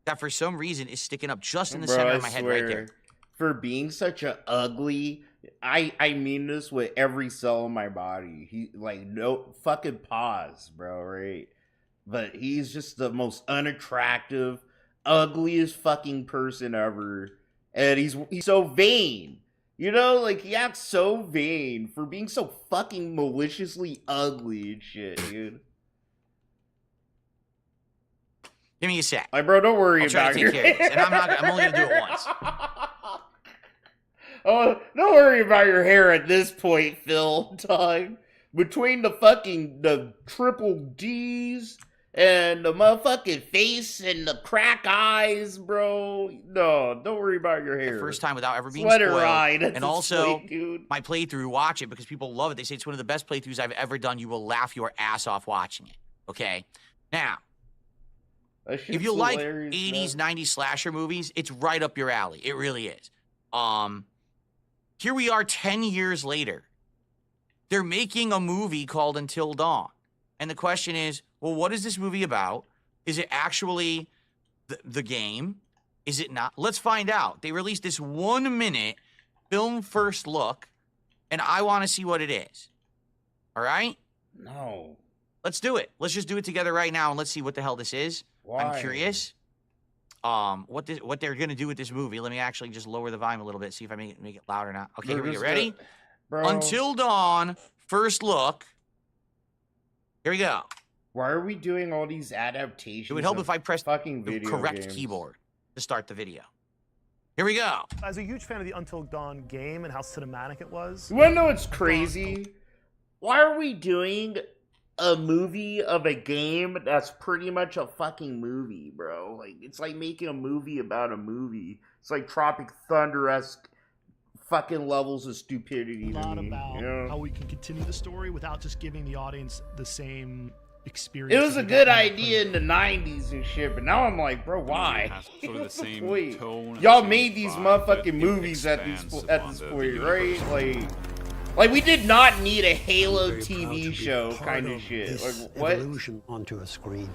that for some reason is sticking up just in the center of my head right there. For being such a ugly, I mean this with every cell in my body. He no fucking pause, bro, right? But he's just the most unattractive, ugliest fucking person ever. And he's so vain. You know, like he acts so vain for being so fucking maliciously ugly and shit, dude. Give me a sec. Like, bro, don't worry I'll try about to your take care of this, and I'm only gonna do it once. Oh, don't worry about your hair at this point, Phil. Dog. Between the triple D's and the motherfucking face and the crack eyes, bro. No, don't worry about your hair. The first time without ever being Sweater spoiled. ride at And this also, point, dude. my playthrough, watch it because people love it. They say it's one of the best playthroughs I've ever done. You will laugh your ass off watching it. Okay? Now, if you like 80s, 90s slasher movies, it's right up your alley. It really is. Here we are 10 years later. They're making a movie called Until Dawn. And the question is, well, what is this movie about? Is it actually the game? Is it not? Let's find out. They released this 1-minute film first look, and I want to see what it is. All right? No. Let's do it. Let's just do it together right now, and let's see what the hell this is. Why? I'm curious. What they're gonna do with this movie? Let me actually just lower the volume a little bit, see if I make it loud or not. Okay, here we go. Ready? Bro. Until Dawn, first look. Here we go. Why are we doing all these adaptations? It would help if I pressed fucking the video correct games? keyboard to start the video. Here we go. As a huge fan of the Until Dawn game and how cinematic it was. You wanna know what's crazy? Why are we doing a movie of a game that's pretty much a fucking movie, bro? Like, it's like making a movie about a movie. It's like Tropic Thunder-esque fucking levels of stupidity. A lot to me, about you know? how we can continue the story without just giving the audience the same experience. It was that a they good got idea in the 90s and shit, but now I'm like, bro, why? Has sort of the What's the same point? tone and Y'all the made same these vibe, but motherfucking it movies at expands this upon point, the right? universe. Like we did not need a Halo Very proud to TV be show part kind of of shit. this Like, what? evolution onto a screen.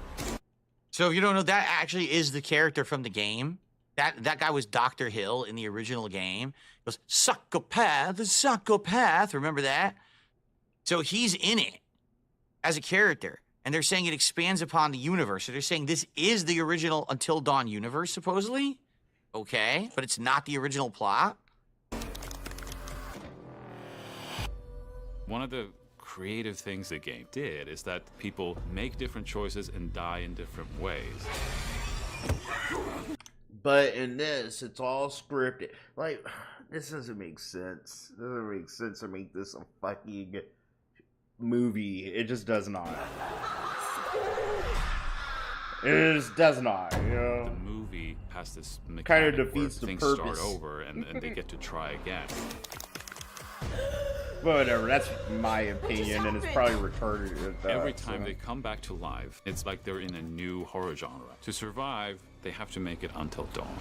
So if you don't know, that actually is the character from the game. That guy was Dr. Hill in the original game. He goes, psychopath, psychopath. Remember that? So he's in it as a character. And they're saying it expands upon the universe. So they're saying this is the original Until Dawn universe, supposedly. Okay, but it's not the original plot. One of the creative things the game did is that people make different choices and die in different ways. But in this, it's all scripted. Like, this doesn't make sense. It doesn't make sense to make this a fucking movie. It just does not. It just does not, you know? The movie has this mechanic Kind of where defeats the things purpose. start over and they get to try again. But whatever, that's my opinion, and it's probably retarded at that. Every time so. they come back to life, it's like they're in a new horror genre. To survive, they have to make it until dawn.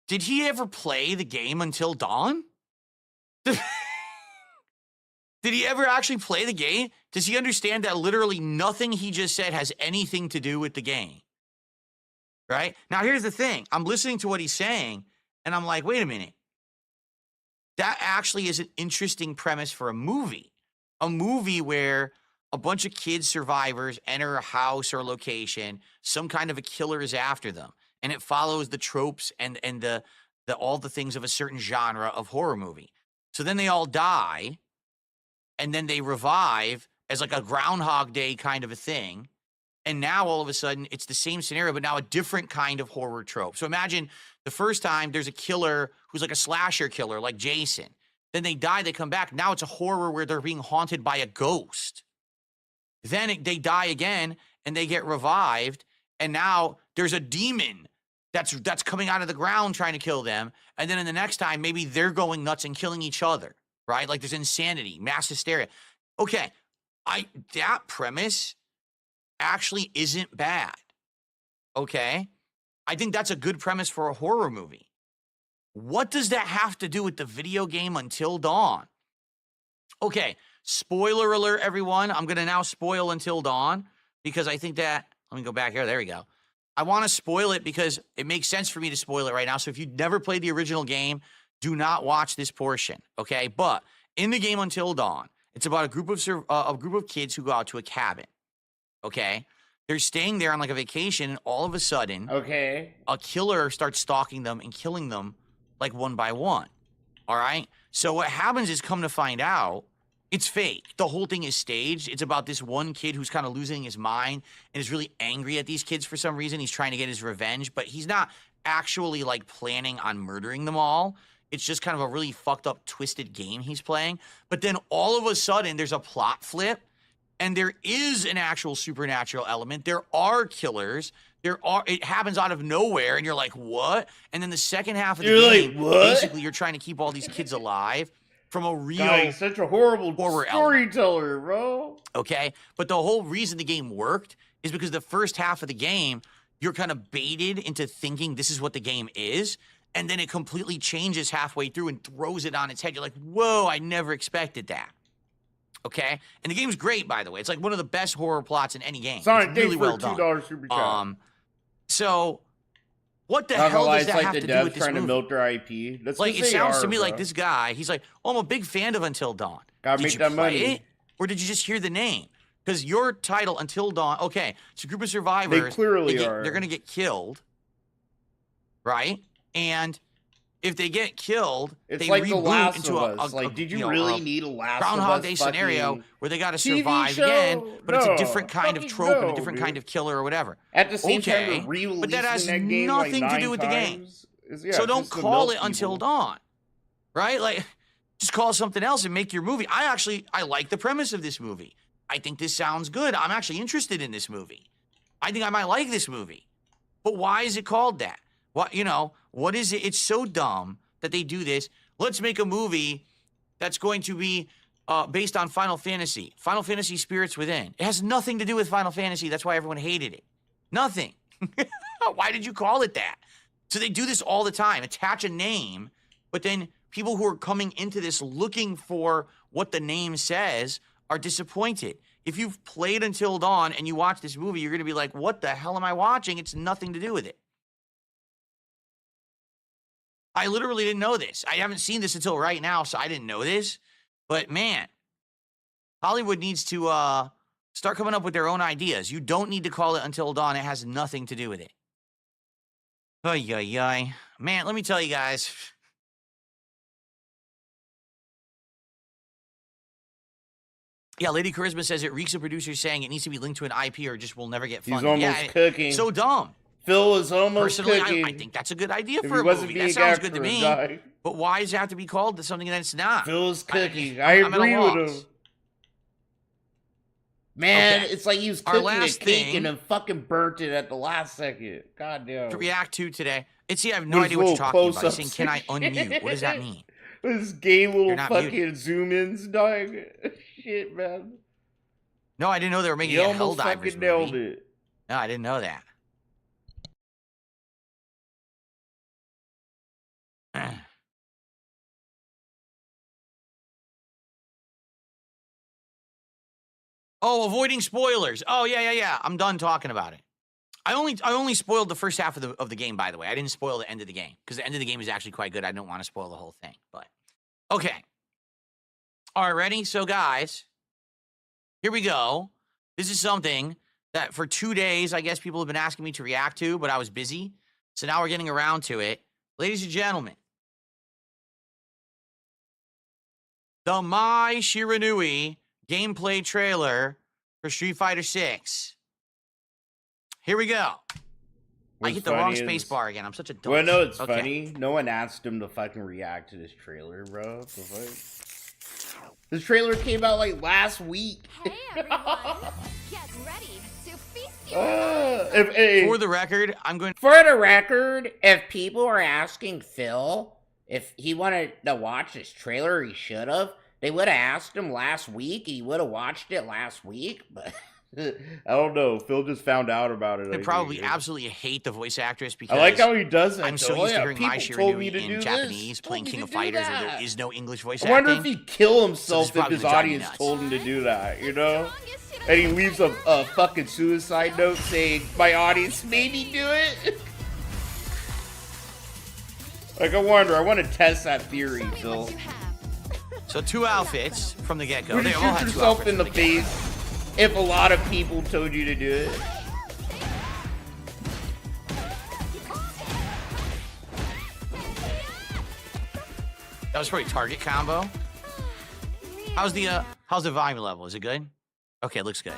Did he ever play the game Until Dawn? Did he ever actually play the game? Does he understand that literally nothing he just said has anything to do with the game? Right? Now, here's the thing. I'm listening to what he's saying, and I'm like, wait a minute. That actually is an interesting premise for a movie. A movie where a bunch of kid survivors enter a house or location, some kind of a killer is after them, and it follows the tropes and the all the things of a certain genre of horror movie. So then they all die, and then they revive as like a Groundhog Day kind of a thing, And now all of a sudden it's the same scenario, but now a different kind of horror trope. So imagine the first time there's a killer who's like a slasher killer, like Jason. Then they die, they come back. Now it's a horror where they're being haunted by a ghost. Then they die again and they get revived. And now there's a demon that's coming out of the ground trying to kill them. And then in the next time, maybe they're going nuts and killing each other, right? Like there's insanity, mass hysteria. Okay, that premise actually isn't bad, okay? I think that's a good premise for a horror movie. What does that have to do with the video game Until Dawn? Okay, spoiler alert, everyone. I'm going to now spoil Until Dawn because I think that, let me go back here. There we go. I want to spoil it because it makes sense for me to spoil it right now. So if you've never played the original game, do not watch this portion, okay? But in the game Until Dawn, it's about a group of kids who go out to a cabin, okay? They're staying there on like a vacation, and all of a sudden, okay, a killer starts stalking them and killing them like one by one, all right? So what happens is, come to find out, it's fake. The whole thing is staged. It's about this one kid who's kind of losing his mind and is really angry at these kids for some reason. He's trying to get his revenge, but he's not actually like planning on murdering them all. It's just kind of a really fucked up, twisted game he's playing. But then all of a sudden, there's a plot flip, and there is an actual supernatural element. There are killers. It happens out of nowhere, and you're like, what? And then the second half of the game, basically, you're trying to keep all these kids alive from a real God, he's such a horrible horror storyteller, bro. Okay? But the whole reason the game worked is because the first half of the game, you're kind of baited into thinking this is what the game is, and then it completely changes halfway through and throws it on its head. You're like, whoa, I never expected that. Okay? And the game's great, by the way. It's like one of the best horror plots in any game. Sonic, it's really well $2 done. super chat. So what the hell does that like have the to do with this trying movie? to milk their IP. That's Like, what it they sounds are, to me bro. like this guy, he's like, oh, I'm a big fan of Until Dawn. Gotta Did make you that play money. it? Or did you just hear the name? Because your title, Until Dawn, okay, it's a group of survivors. They clearly are. They're going to get killed, right? And if they get killed, It's they like The reboot Last into of a Us. Like, did you really need a Last of Us Groundhog Day scenario fucking where they got to TV survive show? again, but it's a No, different kind of fucking trope and a no, different dude. kind of killer or whatever. At the same time, Okay, they're re-releasing but that has that game nothing like to 9 do with the game. times. Yeah, So don't just to call milk it Until people. Dawn, right? Like, just call it something else and make your movie. I like the premise of this movie. I think this sounds good. I'm actually interested in this movie. I think I might like this movie. But why is it called that? What is it? It's so dumb that they do this. Let's make a movie that's going to be based on Final Fantasy. Final Fantasy Spirits Within. It has nothing to do with Final Fantasy. That's why everyone hated it. Nothing. Why did you call it that? So they do this all the time. Attach a name, but then people who are coming into this looking for what the name says are disappointed. If you've played Until Dawn and you watch this movie, you're going to be like, what the hell am I watching? It's nothing to do with it. I literally didn't know this. I haven't seen this until right now, so I didn't know this. But man, Hollywood needs to start coming up with their own ideas. You don't need to call it Until Dawn. It has nothing to do with it. Ay, ay, ay. Man, let me tell you guys. Yeah, Lady Charisma says it reeks of producers saying it needs to be linked to an IP or just will never get He's funded. almost cooking. So dumb. Phil is almost Personally, cooking. I think that's a good idea If for he a wasn't movie. being That sounds good to me. guy. But why does it have to be called something that it's not? Phil is cooking. I I'm at a agree with loss. him. Man, Okay. it's like he was Our cooking a last cake thing- and then fucking burnt it at the last second. God damn. To react to today. I have no These idea what you're little talking about. You're close-ups. saying, can I unmute? What does that mean? This gay little You're not fucking muted. zoom ins, dog. Shit, man. No, I didn't know they were making You a almost Helldivers fucking nailed movie. it. No, I didn't know that. Oh, avoiding spoilers. Oh, yeah. I'm done talking about it. I only spoiled the first half of the game, by the way. I didn't spoil the end of the game because the end of the game is actually quite good. I don't want to spoil the whole thing, but okay. All right, ready? So, guys, here we go. This is something that for 2 days, I guess people have been asking me to react to, but I was busy. So now we're getting around to it. Ladies and gentlemen, the Mai Shiranui gameplay trailer for Street Fighter 6. Here we go. I What's hit the wrong funny space is- bar again. I'm such a dumb. Well, no, it's Okay. funny. No one asked him to fucking react to this trailer, bro. What the fuck? This trailer came out like last week. Hey everyone, get ready to feast your For the record, I'm going. For the record, if people are asking Phil if he wanted to watch this trailer, he should have. They would have asked him last week. He would have watched it last week, but I don't know. Phil just found out about it. I probably absolutely hate the voice actress because I like how he does that. I'm so though. used to Yeah, hearing my people Shiro told do me it to in do Japanese, this, playing told me King to of do Fighters, where there that. is no English voice I wonder acting. if he'd kill So himself this if probably his would drive me audience nuts. told him to do that, you know? And he leaves a fucking suicide note saying, my audience made me do it. Like, I want to test that theory, Phil. So 2 outfits from the get-go. Would you They all shoot had 2 yourself outfits in from the get-go. face if a lot of people told you to do it? That was probably target combo. How's the volume level? Is it good? Okay, it looks good.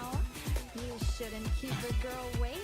You shouldn't keep a girl waiting.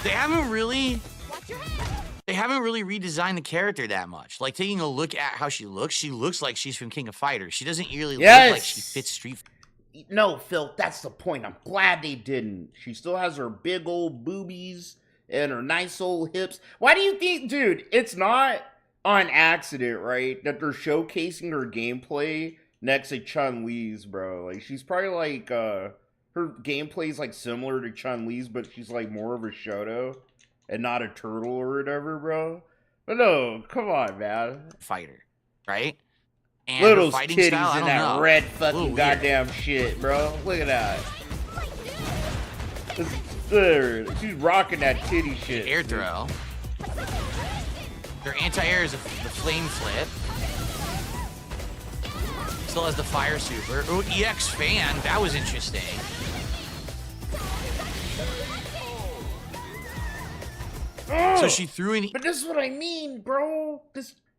They haven't really Watch your head. They haven't really redesigned the character that much. Like, taking a look at how she looks like she's from King of Fighters. She doesn't really look like she fits Street Fighter. No, Phil, that's the point. I'm glad they didn't. She still has her big old boobies and her nice old hips. Why do you think, dude, it's not on accident, right, that they're showcasing her gameplay next to Chun-Li's, bro? Like, she's probably like, her gameplay's like similar to Chun-Li's, but she's like more of a Shoto and not a turtle or whatever, bro. But no, come on, man. Fighter, right? And Little her fighting titties style, I in don't that know. red A little fucking weird. goddamn shit, bro. Look at that. She's rocking that titty shit. Air throw. Their anti-air is the flame flip. Still has the fire super. Ooh, EX fan. That was interesting. So she threw an. But this is what I mean, bro.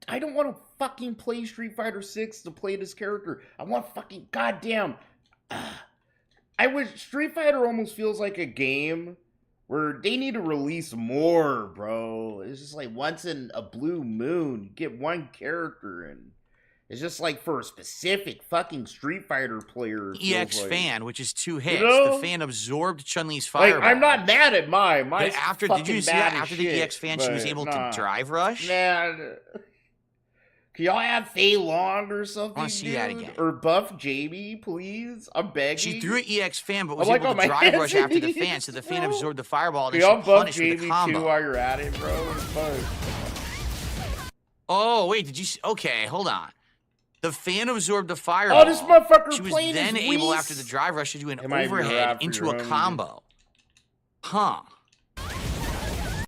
I don't want to fucking play Street Fighter 6 to play this character. I want fucking goddamn. I wish Street Fighter almost feels like a game where they need to release more, bro. It's just like once in a blue moon, you get one character, and it's just like for a specific fucking Street Fighter player. it feels EX like. fan, which is 2 hits. You know? The fan absorbed Chun-Li's Like, fireball. I'm not mad at mine. But after, did you see that after the EX fan, she was able to drive rush? Man, can y'all have Fei Long or something? I wanna see that dude? again. Or buff Jamie, please. I'm begging. She threw an EX fan, but was I'm like able on to my drive hands rush and after the knees, fan, so the fan bro. absorbed the fireball, and Can then y'all she buff punished with Jamie a combo. too while you're at it, bro? It's fun. Oh, wait, did you see? Okay, hold on. The fan absorbed the fireball. Oh, this motherfucker She was playing then his able, Whis. after the drive rush, to do an It might be overhead rap for into your a own combo. Huh.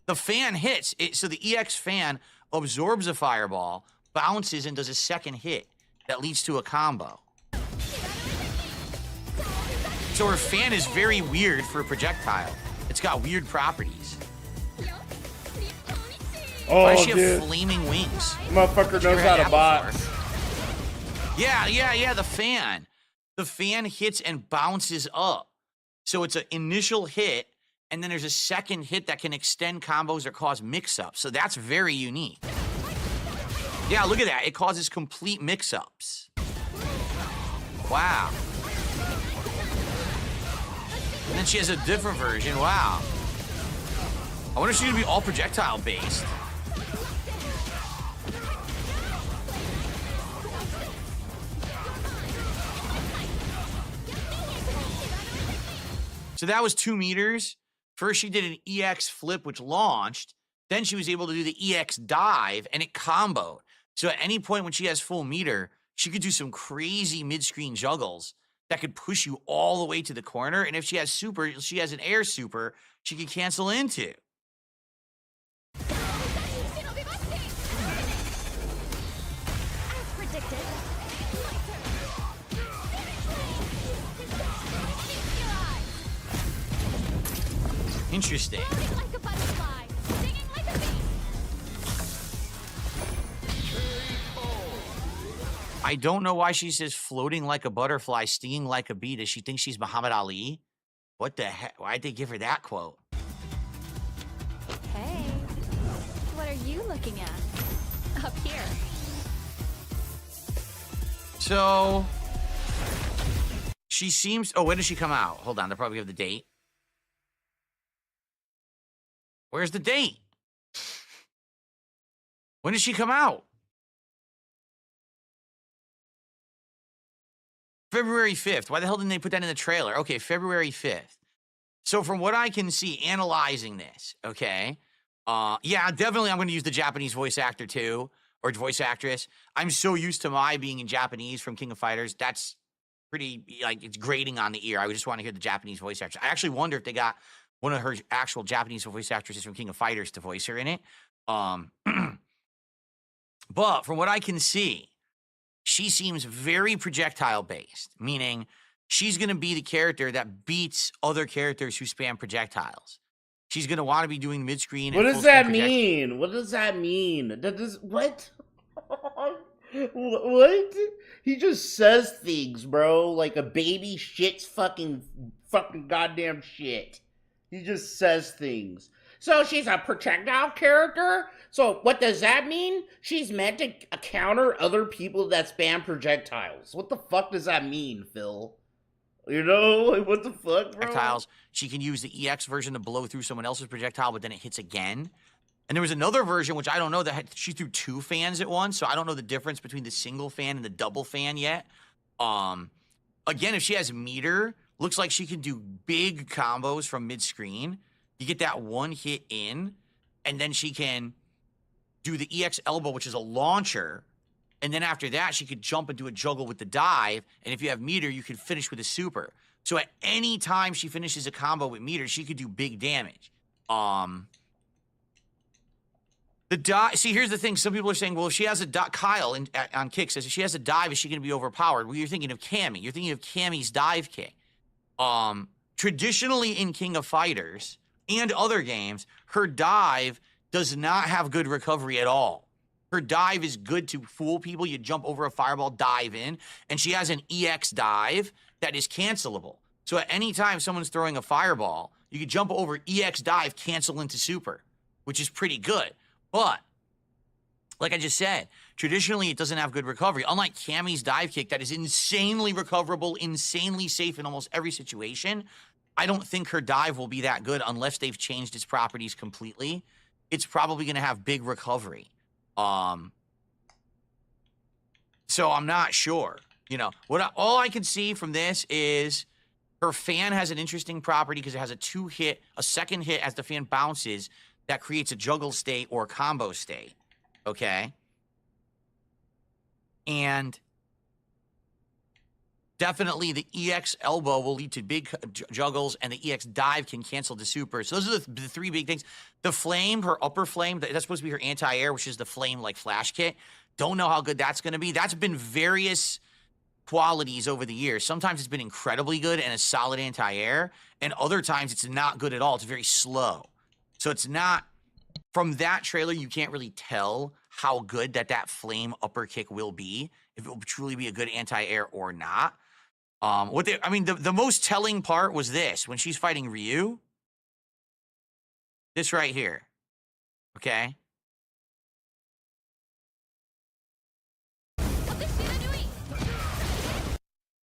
The fan hits. So the EX fan absorbs a fireball, bounces, and does a second hit that leads to a combo. So her fan is very weird for a projectile. It's got weird properties. Oh, Why does she dude. have flaming wings? Motherfucker knows Never how had to that box. before. Yeah, the fan. The fan hits and bounces up. So it's an initial hit, and then there's a second hit that can extend combos or cause mix-ups. So that's very unique. Yeah, look at that. It causes complete mix-ups. Wow. And then she has a different version. Wow. I wonder if she's gonna be all projectile-based. So that was 2 meters. First, she did an EX flip, which launched. Then she was able to do the EX dive, and it comboed. So at any point when she has full meter, she could do some crazy mid-screen juggles that could push you all the way to the corner. And if she has super, she has an air super, she could cancel into. As predicted. Interesting. Buzzing like a butterfly, stinging like a bee. I don't know why she says floating like a butterfly, stinging like a bee. Does she think she's Muhammad Ali? What the heck? Why'd they give her that quote? Hey, what are you looking at? Up here. So she seems. Oh, when does she come out? Hold on, they'll probably give the date. Where's the date? When did she come out? February 5th. Why the hell didn't they put that in the trailer? Okay, February 5th. So from what I can see, analyzing this, okay, yeah, definitely I'm going to use the Japanese voice actor too, or voice actress. I'm so used to Mai being in Japanese from King of Fighters. That's pretty, like, it's grating on the ear. I would just want to hear the Japanese voice actress. I actually wonder if they got one of her actual Japanese voice actresses from King of Fighters to voice her in it. But from what I can see, she seems very projectile-based, meaning she's going to be the character that beats other characters who spam projectiles. She's going to want to be doing mid-screen. What does that mean? What does that mean? What? What? He just says things, bro, like a baby shits fucking goddamn shit. He just says things. So she's a projectile character? So what does that mean? She's meant to counter other people that spam projectiles. What the fuck does that mean, Phil? You know, like, what the fuck, bro? Projectiles. She can use the EX version to blow through someone else's projectile, but then it hits again. And there was another version, which I don't know, that she threw 2 fans at once, so I don't know the difference between the single fan and the double fan yet. Again, if she has meter, looks like she can do big combos from mid-screen. You get that one hit in, and then she can do the EX elbow, which is a launcher. And then after that, she could jump and do a juggle with the dive. And if you have meter, you could finish with a super. So at any time she finishes a combo with meter, she could do big damage. The dive. See, here's the thing. Some people are saying, well, if she has a Kyle on kick says if she has a dive, is she going to be overpowered? Well, you're thinking of Cammy. You're thinking of Cammy's dive kick. Traditionally in King of Fighters and other games, her dive does not have good recovery at all. Her dive is good to fool people. You jump over a fireball, dive in, and she has an EX dive that is cancelable. So at any time someone's throwing a fireball, you can jump over EX dive, cancel into super, which is pretty good. But, like I just said, traditionally it doesn't have good recovery. Unlike Cammy's dive kick that is insanely recoverable, insanely safe in almost every situation, I don't think her dive will be that good unless they've changed its properties completely. It's probably going to have big recovery. So I'm not sure. You know, all I can see from this is her fan has an interesting property because it has a second hit as the fan bounces that creates a juggle state or combo state. Okay? And definitely the EX elbow will lead to big juggles, and the EX dive can cancel the super. So those are the 3 big things. The flame, her upper flame, that's supposed to be her anti-air, which is the flame like flash kit. Don't know how good that's going to be. That's been various qualities over the years. Sometimes it's been incredibly good and a solid anti-air, and other times it's not good at all. It's very slow. So it's not, from that trailer, you can't really tell how good that flame upper kick will be, if it will truly be a good anti-air or not. The most telling part was this, when she's fighting Ryu. This right here. Okay?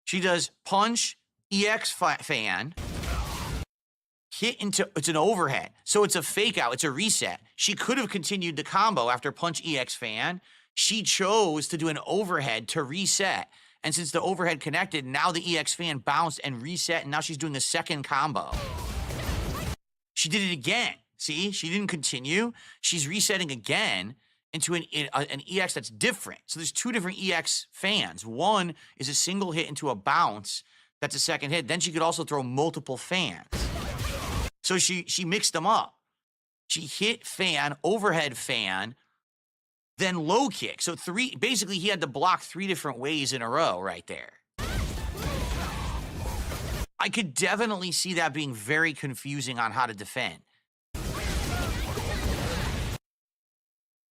She does punch, EX fan, hit into, it's an overhead. So it's a fake out, it's a reset. She could have continued the combo after punch, EX fan. She chose to do an overhead to reset. And since the overhead connected, now the EX fan bounced and reset, and now she's doing a second combo. She did it again. See, she didn't continue. She's resetting again into an EX that's different. So there's 2 different EX fans. One is a single hit into a bounce. That's a second hit. Then she could also throw multiple fans. So she mixed them up. She hit fan, overhead fan, then low kick. So basically he had to block 3 different ways in a row right there. I could definitely see that being very confusing on how to defend.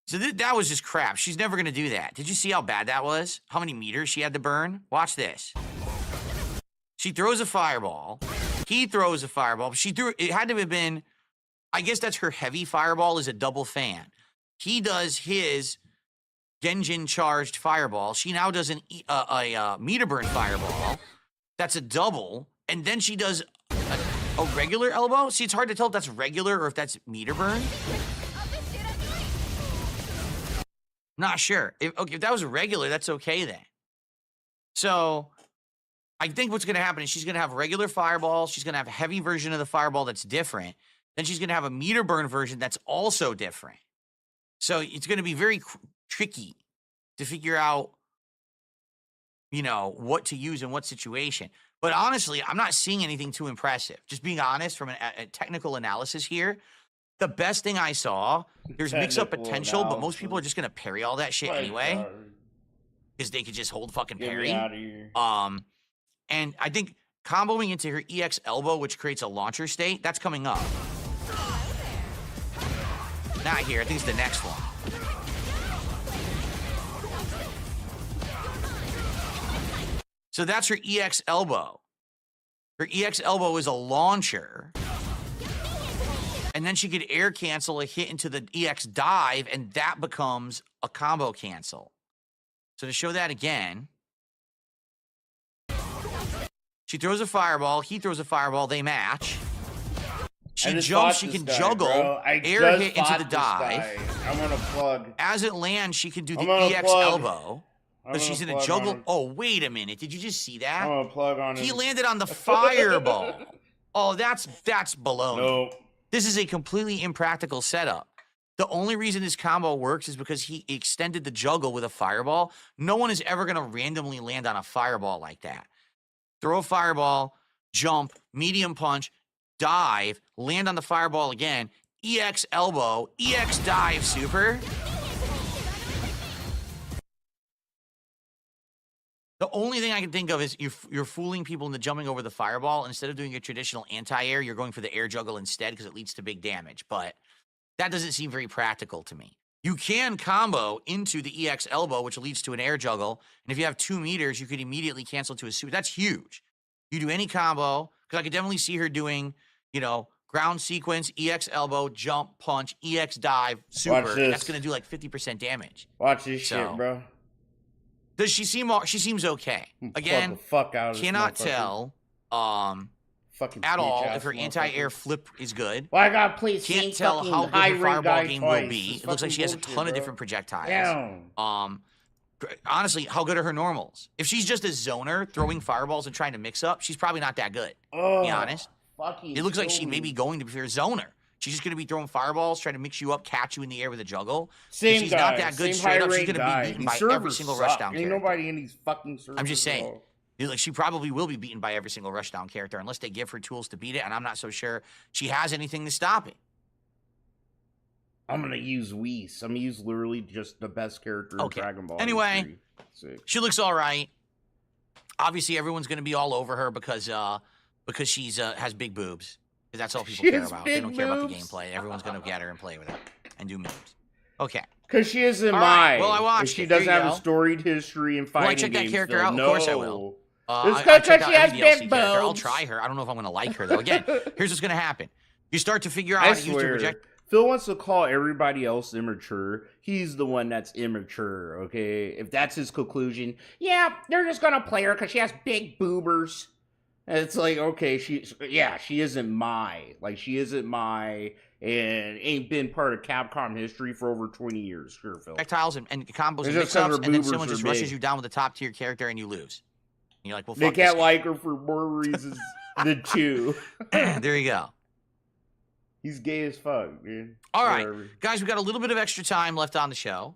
So that was just crap. She's never going to do that. Did you see how bad that was? How many meters she had to burn? Watch this. She throws a fireball. He throws a fireball. It had to have been, I guess that's her heavy fireball is a double fan. He does his Genjin charged fireball. She now does a meter burn fireball. That's a double. And then she does a regular elbow. See, it's hard to tell if that's regular or if that's meter burn. Not sure. If that was regular, that's okay then. So I think what's going to happen is she's going to have regular fireball. She's going to have a heavy version of the fireball that's different. Then she's going to have a meter burn version that's also different. So it's going to be very tricky to figure out, what to use in what situation. But honestly, I'm not seeing anything too impressive. Just being honest from a technical analysis here, the best thing I saw, there's mix-up potential, but most people are just going to parry all that shit anyway. Because they could just hold fucking parry. Get me out of here. And I think comboing into her EX elbow, which creates a launcher state, that's coming up. Not here. I think it's the next one. So that's her EX elbow. Her EX elbow is a launcher. And then she could air cancel a hit into the EX dive, and that becomes a combo cancel. So to show that again, she throws a fireball, he throws a fireball, they match. She jumps, she can juggle, air hit into the dive. I'm gonna plug. As it lands, she can do the EX elbow. But she's in a juggle. Oh, wait a minute. Did you just see that? I'm gonna plug on He landed on the fireball. Oh, that's baloney. Nope. This is a completely impractical setup. The only reason this combo works is because he extended the juggle with a fireball. No one is ever going to randomly land on a fireball like that. Throw a fireball, jump, medium punch, dive, land on the fireball again, EX elbow, EX dive super. The only thing I can think of is you're fooling people into jumping over the fireball. And instead of doing a traditional anti-air, you're going for the air juggle instead because it leads to big damage. But that doesn't seem very practical to me. You can combo into the EX elbow, which leads to an air juggle. And if you have 2 meters, you could immediately cancel to a super. That's huge. You do any combo, because I could definitely see her doing, ground sequence, EX elbow, jump, punch, EX dive, super. That's going to do like 50% damage. Watch this shit, bro. Does she seem? She seems okay. Again, the fuck out of cannot tell at all if her anti-air flip is good. Well, I gotta play. Can't tell how good her fireball game will be. It looks like she has a ton of different projectiles. Damn. Honestly, how good are her normals? If she's just a zoner throwing fireballs and trying to mix up, she's probably not that good. To be honest, it looks like she may be going to be a zoner. She's just going to be throwing fireballs, trying to mix you up, catch you in the air with a juggle. Same if she's guy, not that good straight up, she's going to be beaten by every single rushdown character. Ain't nobody in these fucking servers. I'm just saying. Like, she probably will be beaten by every single rushdown character unless they give her tools to beat it, and I'm not so sure she has anything to stop it. I'm going to use Whis. I'm going to use literally just the best character in Dragon Ball. Anyway, she looks all right. Obviously, everyone's going to be all over her because she's has big boobs. That's all people care about. They don't care about the gameplay. Everyone's going to get her and play with her and do moves. Okay. Because she isn't mine. Well, I watched she doesn't have a storied history in fighting games. Will I check that character out? No. Of course I will. It's because she has big boobs. I'll try her. I don't know if I'm going to like her, though. Again, here's what's going to happen. You start to figure out how to use the project. Phil wants to call everybody else immature. He's the one that's immature, okay? If that's his conclusion, yeah, they're just going to play her because she has big boobers. And it's like, okay, she isn't she isn't and ain't been part of Capcom history for over 20 years. Sure, Phil. Projectiles and combos and mix-ups, and then someone just rushes you down with a top-tier character and you lose. And you're like, well, fuck they can't like her for more reasons than 2. There you go. He's gay as fuck, dude. All right, guys, we got a little bit of extra time left on the show.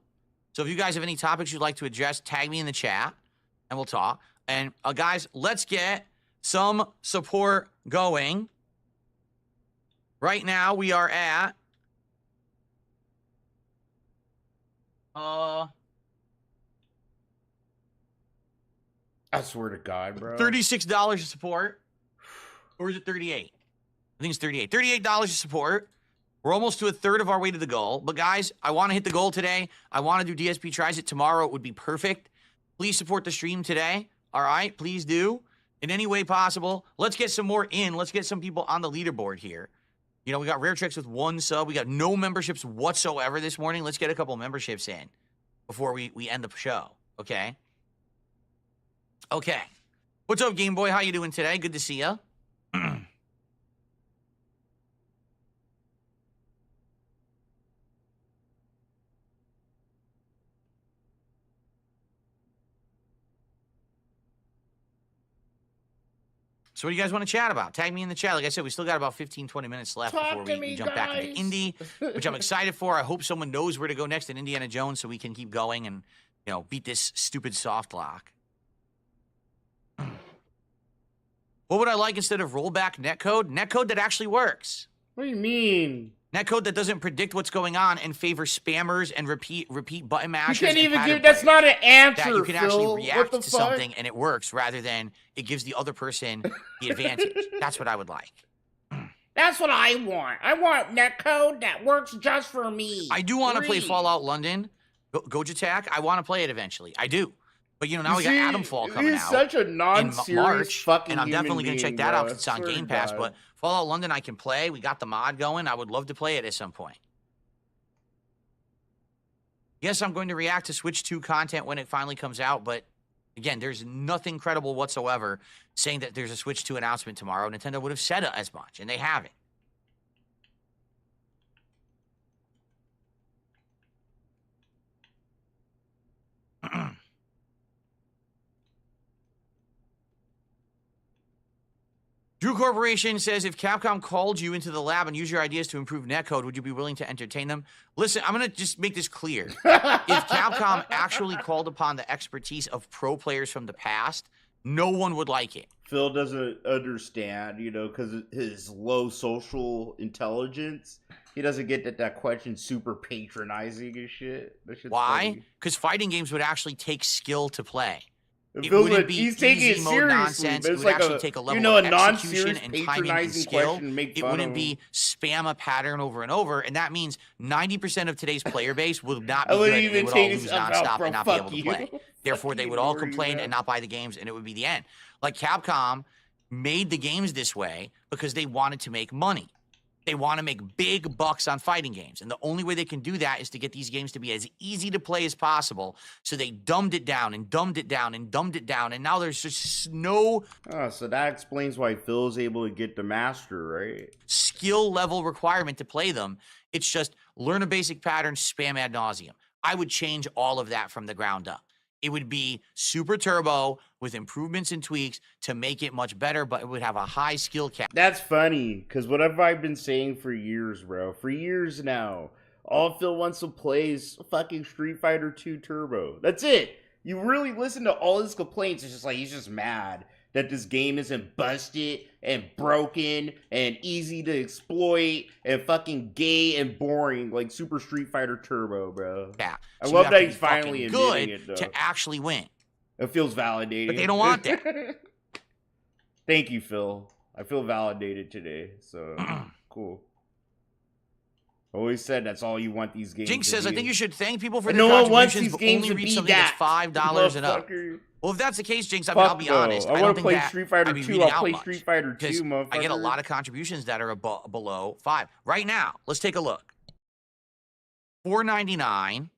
So if you guys have any topics you'd like to address, tag me in the chat, and we'll talk. And guys, let's get some support going. Right now, we are at I swear to God, bro. $36 of support. Or is it 38? I think it's $38. $38 of support. We're almost to a third of our way to the goal. But guys, I want to hit the goal today. I want to do DSP tries it tomorrow. It would be perfect. Please support the stream today. All right, please do. In any way possible. Let's get some more in. Let's get some people on the leaderboard here. You know, we got Rare Tricks with 1 sub. We got no memberships whatsoever this morning. Let's get a couple memberships in before we end the show, okay? Okay. What's up, Game Boy? How you doing today? Good to see you. So what do you guys want to chat about? Tag me in the chat. Like I said, we still got about 15, 20 minutes left before we jump back into Indy, which I'm excited for. I hope someone knows where to go next in Indiana Jones so we can keep going and, you know, beat this stupid soft lock. What would I like instead of rollback netcode? Netcode that actually works. What do you mean? Netcode that doesn't predict what's going on and favor spammers and repeat button mashers. You can't even give. That's not an answer. That you can actually Phil. react to something and it works, rather than it gives the other person the advantage. That's what I would like. That's what I want. I want netcode that works just for me. I do want to play Fallout London, Goj Attack. I want to play it eventually. I do. But, you know, now we got Atomfall coming out such a non-serious in March, fucking and I'm definitely going to check that out because it's on Game Pass. But Fallout London I can play. We got the mod going. I would love to play it at some point. Yes, I'm going to react to Switch 2 content when it finally comes out, but again, there's nothing credible whatsoever saying that there's a Switch 2 announcement tomorrow. Nintendo would have said it as much, and they haven't. Drew Corporation says, if Capcom called you into the lab and used your ideas to improve netcode, would you be willing to entertain them? Listen, I'm going to just make this clear. If Capcom actually called upon the expertise of pro players from the past, no one would like it. Phil doesn't understand, you know, because his low social intelligence. He doesn't get that question super patronizing and shit. Why? Because fighting games would actually take skill to play. It wouldn't be he's taking it seriously, but it's like take a level you know, of a non-serious patronizing question. It wouldn't be spam a pattern over and over, and that means 90% of today's player base would not be good, and they would all lose nonstop and not be able to play. Therefore, they would all complain and not buy the games, and it would be the end. Like Capcom made the games this way because they wanted to make money. They want to make big bucks on fighting games. And the only way they can do that is to get these games to be as easy to play as possible. So they dumbed it down and dumbed it down and dumbed it down. And now there's just no... Oh, so that explains why Phil's able to get the master, right? Skill level requirement to play them. It's just learn a basic pattern, spam ad nauseum. I would change all of that from the ground up. It would be super turbo with improvements and tweaks to make it much better, but it would have a high skill cap. That's funny, because what have I been saying for years, bro? For years now. All Phil wants to play is fucking Street Fighter 2 Turbo. That's it. You really listen to all his complaints. It's just like, he's just mad that this game isn't busted and broken and easy to exploit and fucking gay and boring like Super Street Fighter Turbo, bro. Yeah. I love that he's finally admitting it, though. To actually win. It feels validating. But they don't want that. Thank you, Phil. I feel validated today, so cool. Always said that's all you want these games Jinx to says, be. I think you should thank people for And their no one wants contributions, these games but to only read be something that. that's $5 and up. Well, if that's the case, Jinx, I mean, I'll be honest. I want to play that Street Fighter I'd be 2. reading I'll out play much, Street Fighter 2, because motherfucker. I get a lot of contributions that are below 5. Right now, let's take a look. $4.99.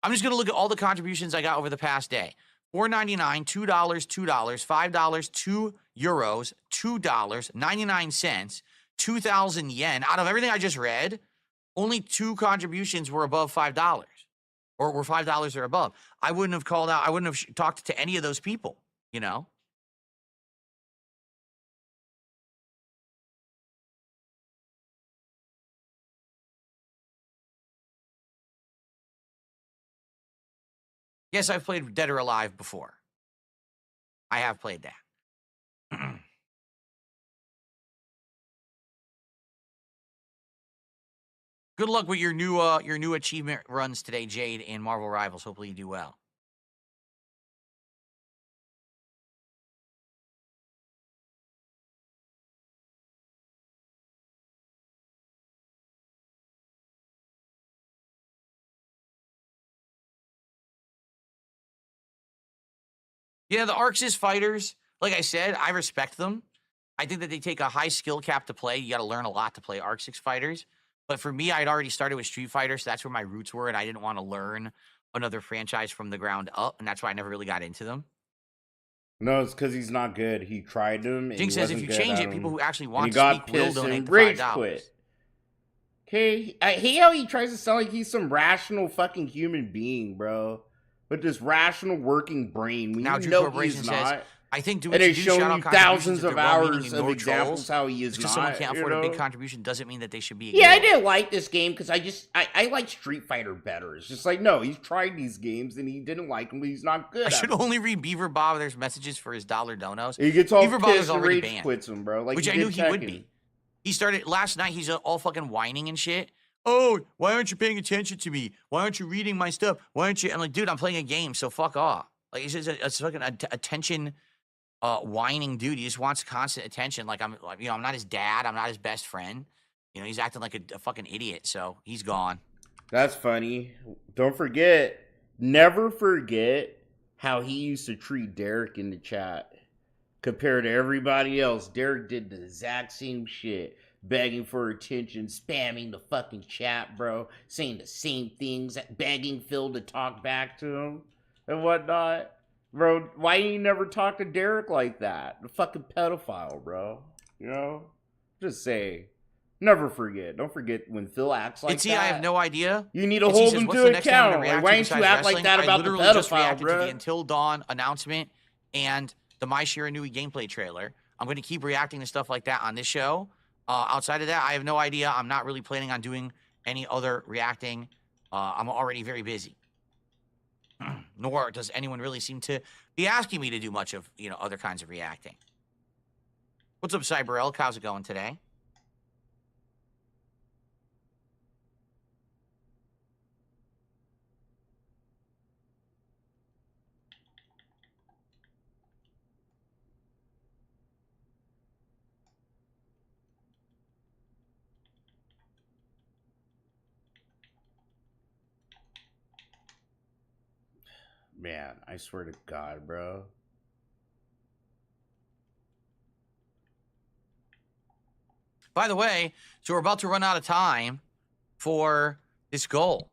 I'm just going to look at all the contributions I got over the past day. $4.99, $2, $2, $5, 2 euros, $2, 99 cents, 2,000 yen. Out of everything I just read, only 2 contributions were above $5 or were $5 or above. I wouldn't have called out. I wouldn't have talked to any of those people, you know? Yes, I've played Dead or Alive before. I have played that. Good luck with your new achievement runs today, Jade, in Marvel Rivals. Hopefully you do well. Yeah, the Arxis fighters, like I said, I respect them. I think that they take a high skill cap to play. You got to learn a lot to play Arxis fighters. But for me, I'd already started with Street Fighter, so that's where my roots were, and I didn't want to learn another franchise from the ground up, and that's why I never really got into them. No, it's because he's not good. He tried them. Jinx says if you change it, people who actually want to speak will donate the rage $5. quit. Okay, I hate how he tries to sound like he's some rational fucking human being, bro. With this rational working brain. When now, you Drew know Corporation he's says, not. I think doing And it's shout showing out you thousands of hours meaning of examples how he is because not. someone can't afford a big know? contribution doesn't mean that they should be. Yeah, I ignored. didn't like this game because I like Street Fighter better. It's just like, no, he's tried these games and he didn't like them, but he's not good I at should them. only read Beaver Bob. There's messages for his $1 donos. He gets all Beaver Bob pissed is and already rage banned, quits him, bro. Like which I knew he would be. He started last night. He's all fucking whining and shit. Oh, why aren't you paying attention to me? Why aren't you reading my stuff? Why aren't you? I'm like, dude, I'm playing a game, so fuck off. Like, he's just a fucking attention whining dude. He just wants constant attention. Like, I'm not his dad. I'm not his best friend. You know, he's acting like a fucking idiot. So he's gone. That's funny. Don't forget, never forget how he used to treat Derek in the chat. Compared to everybody else, Derek did the exact same shit. Begging for attention, spamming the fucking chat, bro. Saying the same things, begging Phil to talk back to him and whatnot. Bro, why you never talk to Derek like that? The fucking pedophile, bro. You know? Just say. Never forget. Don't forget when Phil acts like that. I have no idea. You need to hold him to account. Like, why didn't you act like that about the pedophile, bro? To the Until Dawn announcement and the My Shiranui gameplay trailer. I'm going to keep reacting to stuff like that on this show. Outside of that, I have no idea. I'm not really planning on doing any other reacting. I'm already very busy. Nor does anyone really seem to be asking me to do much of, other kinds of reacting. What's up, Cyber Elk? How's it going today? Man, I swear to God, bro. By the way, so we're about to run out of time for this goal.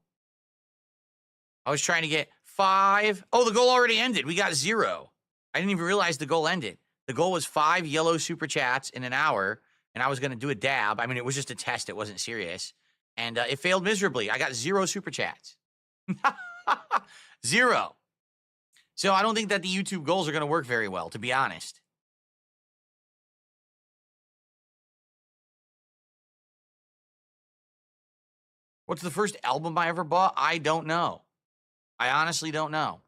I was trying to get 5. Oh, the goal already ended. We got 0. I didn't even realize the goal ended. The goal was 5 yellow super chats in an hour, and I was going to do a dab. I mean, it was just a test. It wasn't serious. And it failed miserably. I got 0 super chats. 0. So I don't think that the YouTube goals are going to work very well, to be honest. What's the first album I ever bought? I don't know. I honestly don't know.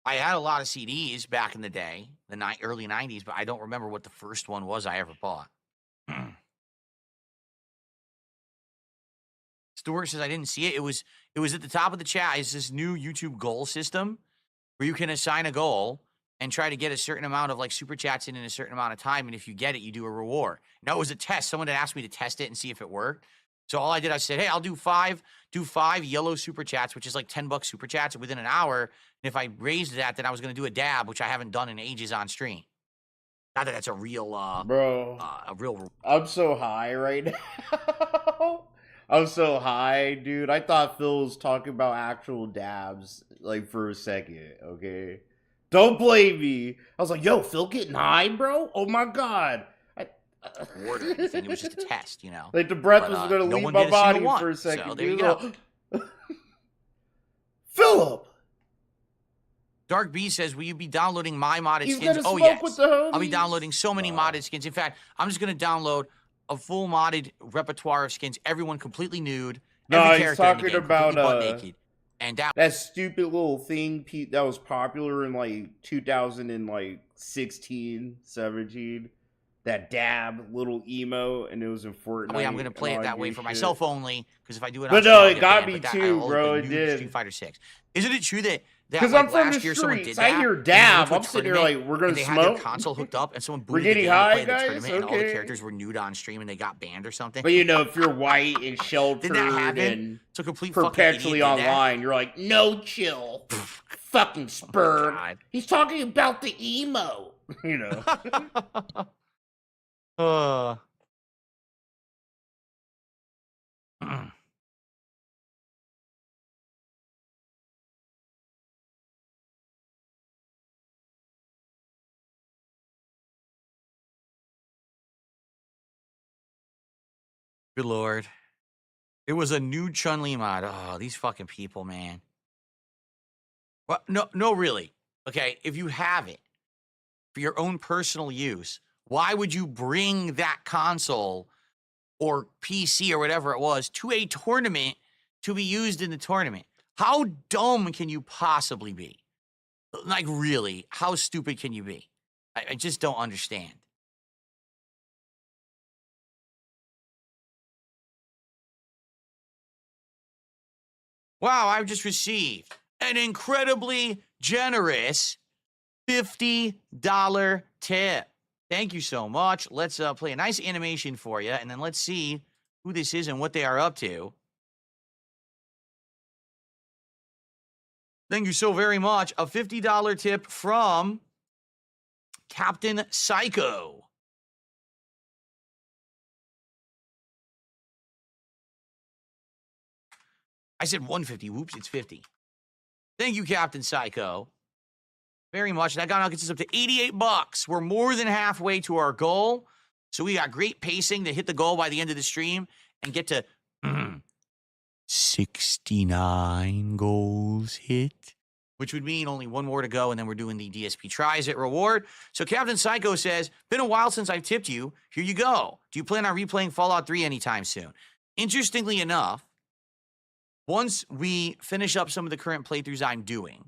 I had a lot of CDs back in the day, the early 90s, but I don't remember what the first one was I ever bought. Stuart says I didn't see it. It was at the top of the chat. It's this new YouTube goal system where you can assign a goal and try to get a certain amount of super chats in a certain amount of time. And if you get it, you do a reward. Now, it was a test. Someone had asked me to test it and see if it worked. So all I did, I said, hey, I'll do five yellow super chats, which is like $10 super chats within an hour. And if I raised that, then I was going to do a dab, which I haven't done in ages on stream. Not that that's a real, bro. I'm so high right now. I'm so high, dude. I thought Phil was talking about actual dabs, for a second, okay? Don't blame me. I was like, yo, Phil getting high, bro? Oh, my God. Or anything. It was just a test, Like, the breath was going to leave my body for a second. So there you go. Philip! Dark B says, will you be downloading my modded He's skins? Oh, yes. With the homies. I'll be downloading so many modded skins. In fact, I'm just going to download a full modded repertoire of skins, everyone completely nude. No, every he's talking about butt naked. And that stupid little thing that was popular in 2016, 17. That dab little emo, and it was in Fortnite. Oh, yeah, I'm gonna play it that way for myself only, because if I do it, but no, it got me too, bro. It did. Street Fighter 6. Isn't it true that because I'm from the streets, I hear dab. I'm sitting here we're gonna they smoke. Had their console hooked up, and someone booted we're getting high, guys. Okay. And all the characters were nude on stream, and they got banned or something. But if you're white and sheltered Did that happen? and it's a complete perpetually online, you're like, no chill. fucking spurred. God. He's talking about the emo, you know. Good Lord. It was a new Chun-Li mod. Oh, these fucking people, man. Well, no, really. Okay, if you have it for your own personal use, why would you bring that console or PC or whatever it was to a tournament to be used in the tournament? How dumb can you possibly be? Like, really, how stupid can you be? I just don't understand. Wow, I've just received an incredibly generous $50 tip. Thank you so much. Let's play a nice animation for you, and then let's see who this is and what they are up to. Thank you so very much. A $50 tip from Captain Psycho. I said 150. Whoops, it's 50. Thank you, Captain Psycho. Very much. That now gets us up to $88. We're more than halfway to our goal. So we got great pacing to hit the goal by the end of the stream and get to 69 goals hit, which would mean only one more to go, and then we're doing the DSP Tries It reward. So Captain Psycho says, been a while since I've tipped you. Here you go. Do you plan on replaying Fallout 3 anytime soon? Interestingly enough, once we finish up some of the current playthroughs I'm doing,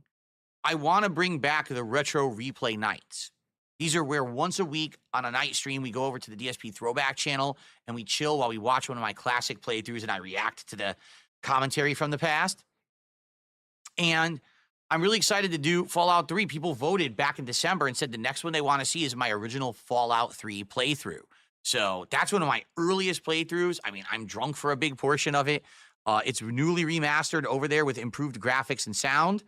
I want to bring back the retro replay nights. These are where once a week on a night stream, we go over to the DSP Throwback channel and we chill while we watch one of my classic playthroughs and I react to the commentary from the past. And I'm really excited to do Fallout 3. People voted back in December and said the next one they want to see is my original Fallout 3 playthrough. So that's one of my earliest playthroughs. I mean, I'm drunk for a big portion of it. It's newly remastered over there with improved graphics and sound.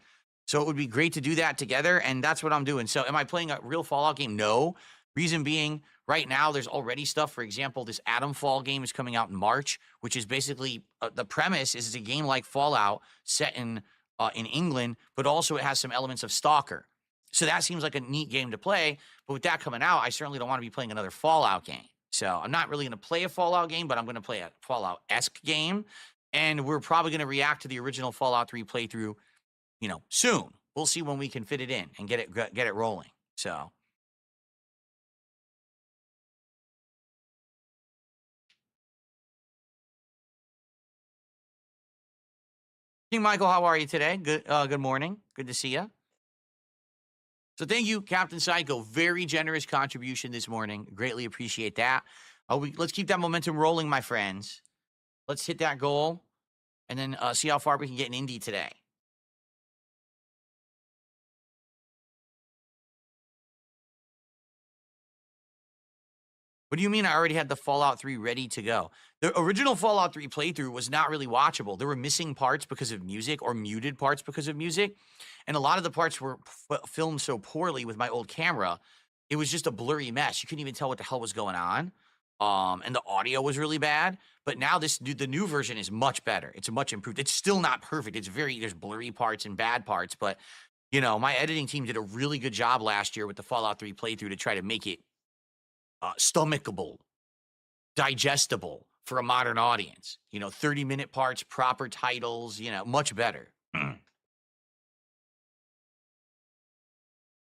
So it would be great to do that together, and that's what I'm doing. So am I playing a real Fallout game? No. Reason being, right now there's already stuff. For example, this Atomfall game is coming out in March, which is basically, the premise is it's a game like Fallout set in England, but also it has some elements of Stalker. So that seems like a neat game to play. But with that coming out, I certainly don't want to be playing another Fallout game. So I'm not really going to play a Fallout game, but I'm going to play a Fallout-esque game. And we're probably going to react to the original Fallout 3 playthrough, you know, soon. We'll see when we can fit it in and get it rolling. So King Michael, how are you today? Good morning. Good to see you. So thank you, Captain Psycho. Very generous contribution this morning. Greatly appreciate that. Let's keep that momentum rolling, my friends. Let's hit that goal and then see how far we can get in Indy today. What do you mean I already had the Fallout 3 ready to go? The original Fallout 3 playthrough was not really watchable. There were missing parts because of music or muted parts because of music. And a lot of the parts were filmed so poorly with my old camera, it was just a blurry mess. You couldn't even tell what the hell was going on. And the audio was really bad. But now the new version is much better. It's much improved. It's still not perfect. There's blurry parts and bad parts. But, you know, my editing team did a really good job last year with the Fallout 3 playthrough to try to make it stomachable, digestible for a modern audience. You know, 30-minute parts, proper titles, you know, much better.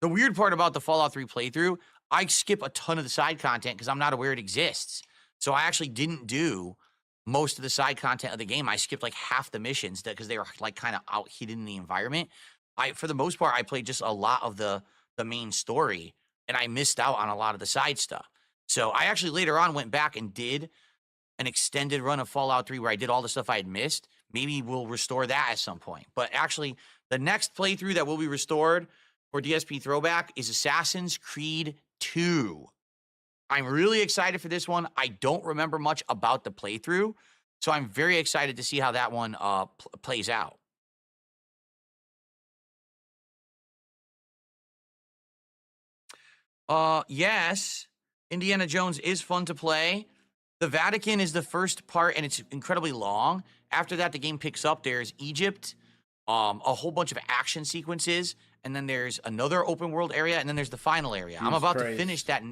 The weird part about the Fallout 3 playthrough, I skip a ton of the side content because I'm not aware it exists. So I actually didn't do most of the side content of the game. I skipped like half the missions because they were like kind of out hidden in the environment. For the most part, I played just a lot of the main story, and I missed out on a lot of the side stuff. So I actually later on went back and did an extended run of Fallout 3 where I did all the stuff I had missed. Maybe we'll restore that at some point. But actually, the next playthrough that will be restored for DSP Throwback is Assassin's Creed 2. I'm really excited for this one. I don't remember much about the playthrough, so I'm very excited to see how that one plays out. Yes. Indiana Jones is fun to play. The Vatican is the first part, and it's incredibly long. After that, the game picks up. There's Egypt, a whole bunch of action sequences, and then there's another open world area, and then there's the final area. I'm about to finish that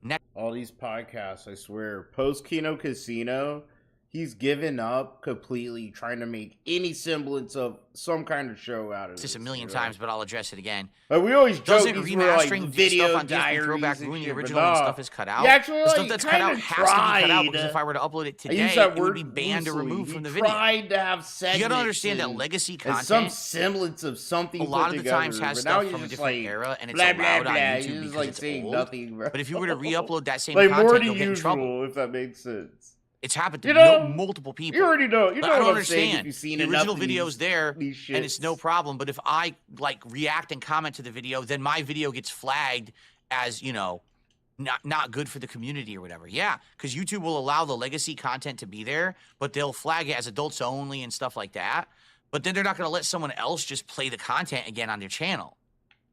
next. All these podcasts, I swear. Post Kino Casino, he's given up completely trying to make any semblance of some kind of show out of This it. a million times, but I'll address it again. Like, we always joke Doesn't these were like remastering video stuff on DSP diaries throwback and ruin the shit, but original when nah. stuff is cut out? He actually, The like, stuff that's cut out kinda has to be cut out because tried. if I were to upload it I use today, that it would word be banned or loosely. removed He from the video. tried to have segments. You gotta understand that and- legacy and content, some semblance of something a lot put of the together, times has but now stuff he's from a just different like, era, and it's blah, allowed blah, on blah. YouTube He's because like it's saying old. nothing, bro. But if you were to re-upload that same like more content, than you'll get in trouble. usual, if that makes sense. It's happened to You know, multiple people. You already know. You But know I don't what I'm saying. If understand. you've seen The enough original of video's there, these and it's no shits. problem. But if I like react and comment to the video, then my video gets flagged as, you know, not good for the community or whatever. Yeah, because YouTube will allow the legacy content to be there, but they'll flag it as adults only and stuff like that. But then they're not going to let someone else just play the content again on their channel.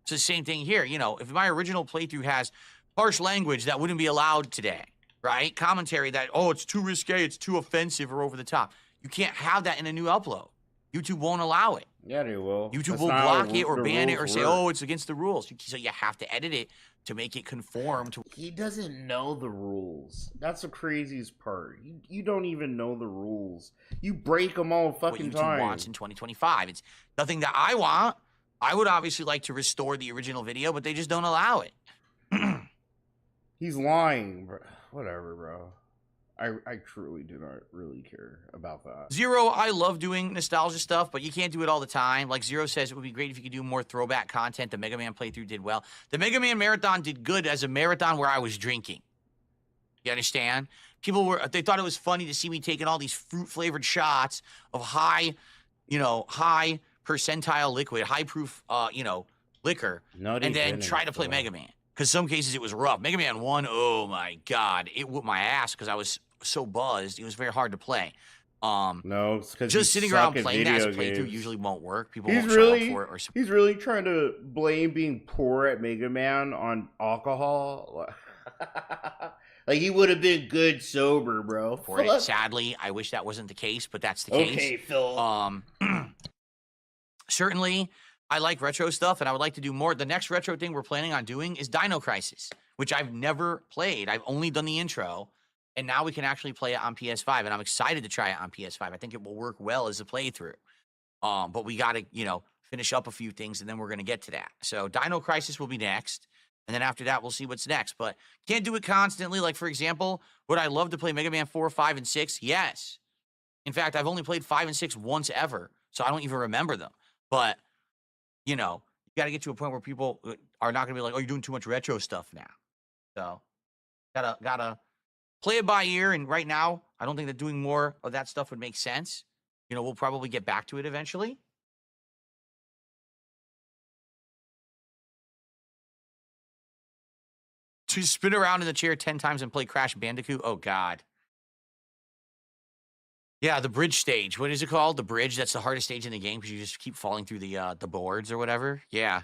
It's the same thing here. You know, if my original playthrough has harsh language that wouldn't be allowed today, right? Commentary that, oh, it's too risque, it's too offensive or over the top. You can't have that in a new upload. YouTube won't allow it. Yeah, they will. YouTube That's will not how block it or the ban it or rules say, work. oh, it's against the rules. So you have to edit it to make it conform to. He doesn't know the rules. That's the craziest part. You don't even know the rules. You break them all What fucking YouTube time. wants in 2025. It's nothing that I want. I would obviously like to restore the original video, but they just don't allow it. He's lying, bro. Whatever, bro. I truly do not really care about that. Zero, I love doing nostalgia stuff, but you can't do it all the time. Like Zero says, it would be great if you could do more throwback content. The Mega Man playthrough did well. The Mega Man marathon did good as a marathon where I was drinking. You understand? They thought it was funny to see me taking all these fruit-flavored shots of high percentile liquid, high proof, liquor, No, they and then didn't, try to play though. Mega Man. Because some cases it was rough. Mega Man 1, oh my God, it whooped my ass because I was so buzzed. It was very hard to play. No, it's because Just sitting around playing that as a playthrough usually won't work. People won't show up for it. Or He's really trying to blame being poor at Mega Man on alcohol. Like, he would have been good sober, bro. for it. Sadly, I wish that wasn't the case, but that's the case. Okay, Phil. Certainly, I like retro stuff, and I would like to do more. The next retro thing we're planning on doing is Dino Crisis, which I've never played. I've only done the intro, and now we can actually play it on PS5, and I'm excited to try it on PS5. I think it will work well as a playthrough. But we got to, finish up a few things, and then we're going to get to that. So Dino Crisis will be next, and then after that, we'll see what's next. But can't do it constantly. Like, for example, would I love to play Mega Man 4, 5, and 6? Yes. In fact, I've only played 5 and 6 once ever, so I don't even remember them. But, you got to get to a point where people are not going to be like, oh, you're doing too much retro stuff now. So, gotta play it by ear. And right now, I don't think that doing more of that stuff would make sense. We'll probably get back to it eventually. To spin around in the chair 10 times and play Crash Bandicoot? Oh, God. Yeah, the bridge stage. What is it called? The bridge. That's the hardest stage in the game because you just keep falling through the boards or whatever. Yeah.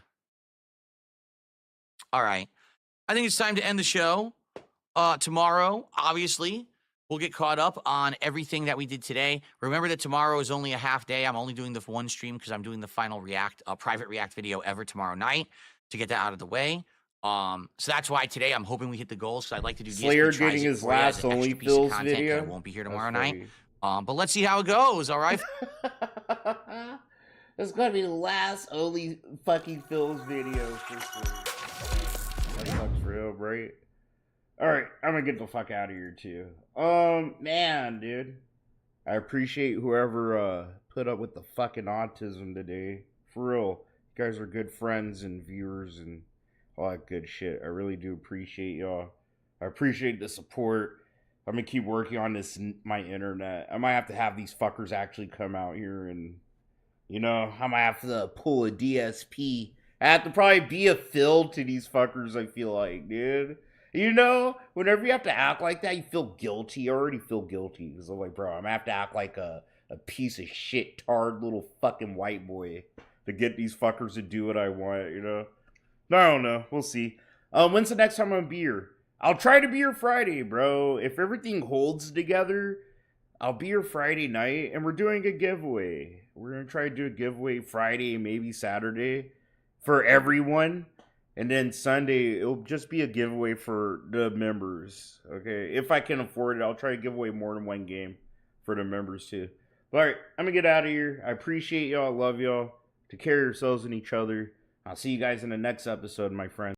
All right. I think it's time to end the show. Tomorrow, obviously, we'll get caught up on everything that we did today. Remember that tomorrow is only a half day. I'm only doing the one stream because I'm doing the final private React video ever tomorrow night to get that out of the way. So that's why today I'm hoping we hit the goals because I'd like to do Slayer DSP getting his last only Phil's video. I won't be here tomorrow night. But let's see how it goes, all right? It's gonna be the last only fucking Phil's video for sure. That fuck's real, right? Alright, I'm gonna get the fuck out of here too. Man, dude. I appreciate whoever put up with the fucking autism today. For real. You guys are good friends and viewers and all that good shit. I really do appreciate y'all. I appreciate the support. I'm gonna keep working on this, my internet. I might have to have these fuckers actually come out here and, I might have to pull a DSP. I have to probably be a Phil to these fuckers, I feel like, dude. Whenever you have to act like that, you feel guilty. I already feel guilty. Because I'm like, bro, I'm gonna have to act like a piece of shit, tarred little fucking white boy to get these fuckers to do what I want, I don't know. We'll see. When's the next time I'm gonna be here? I'll try to be here Friday, bro. If everything holds together, I'll be here Friday night, and we're doing a giveaway. We're gonna try to do a giveaway Friday, maybe Saturday, for everyone. And then Sunday, it'll just be a giveaway for the members. Okay, if I can afford it, I'll try to give away more than one game for the members too. But all right, I'm gonna get out of here. I appreciate y'all. I love y'all. Take care of yourselves and each other. I'll see you guys in the next episode, my friends.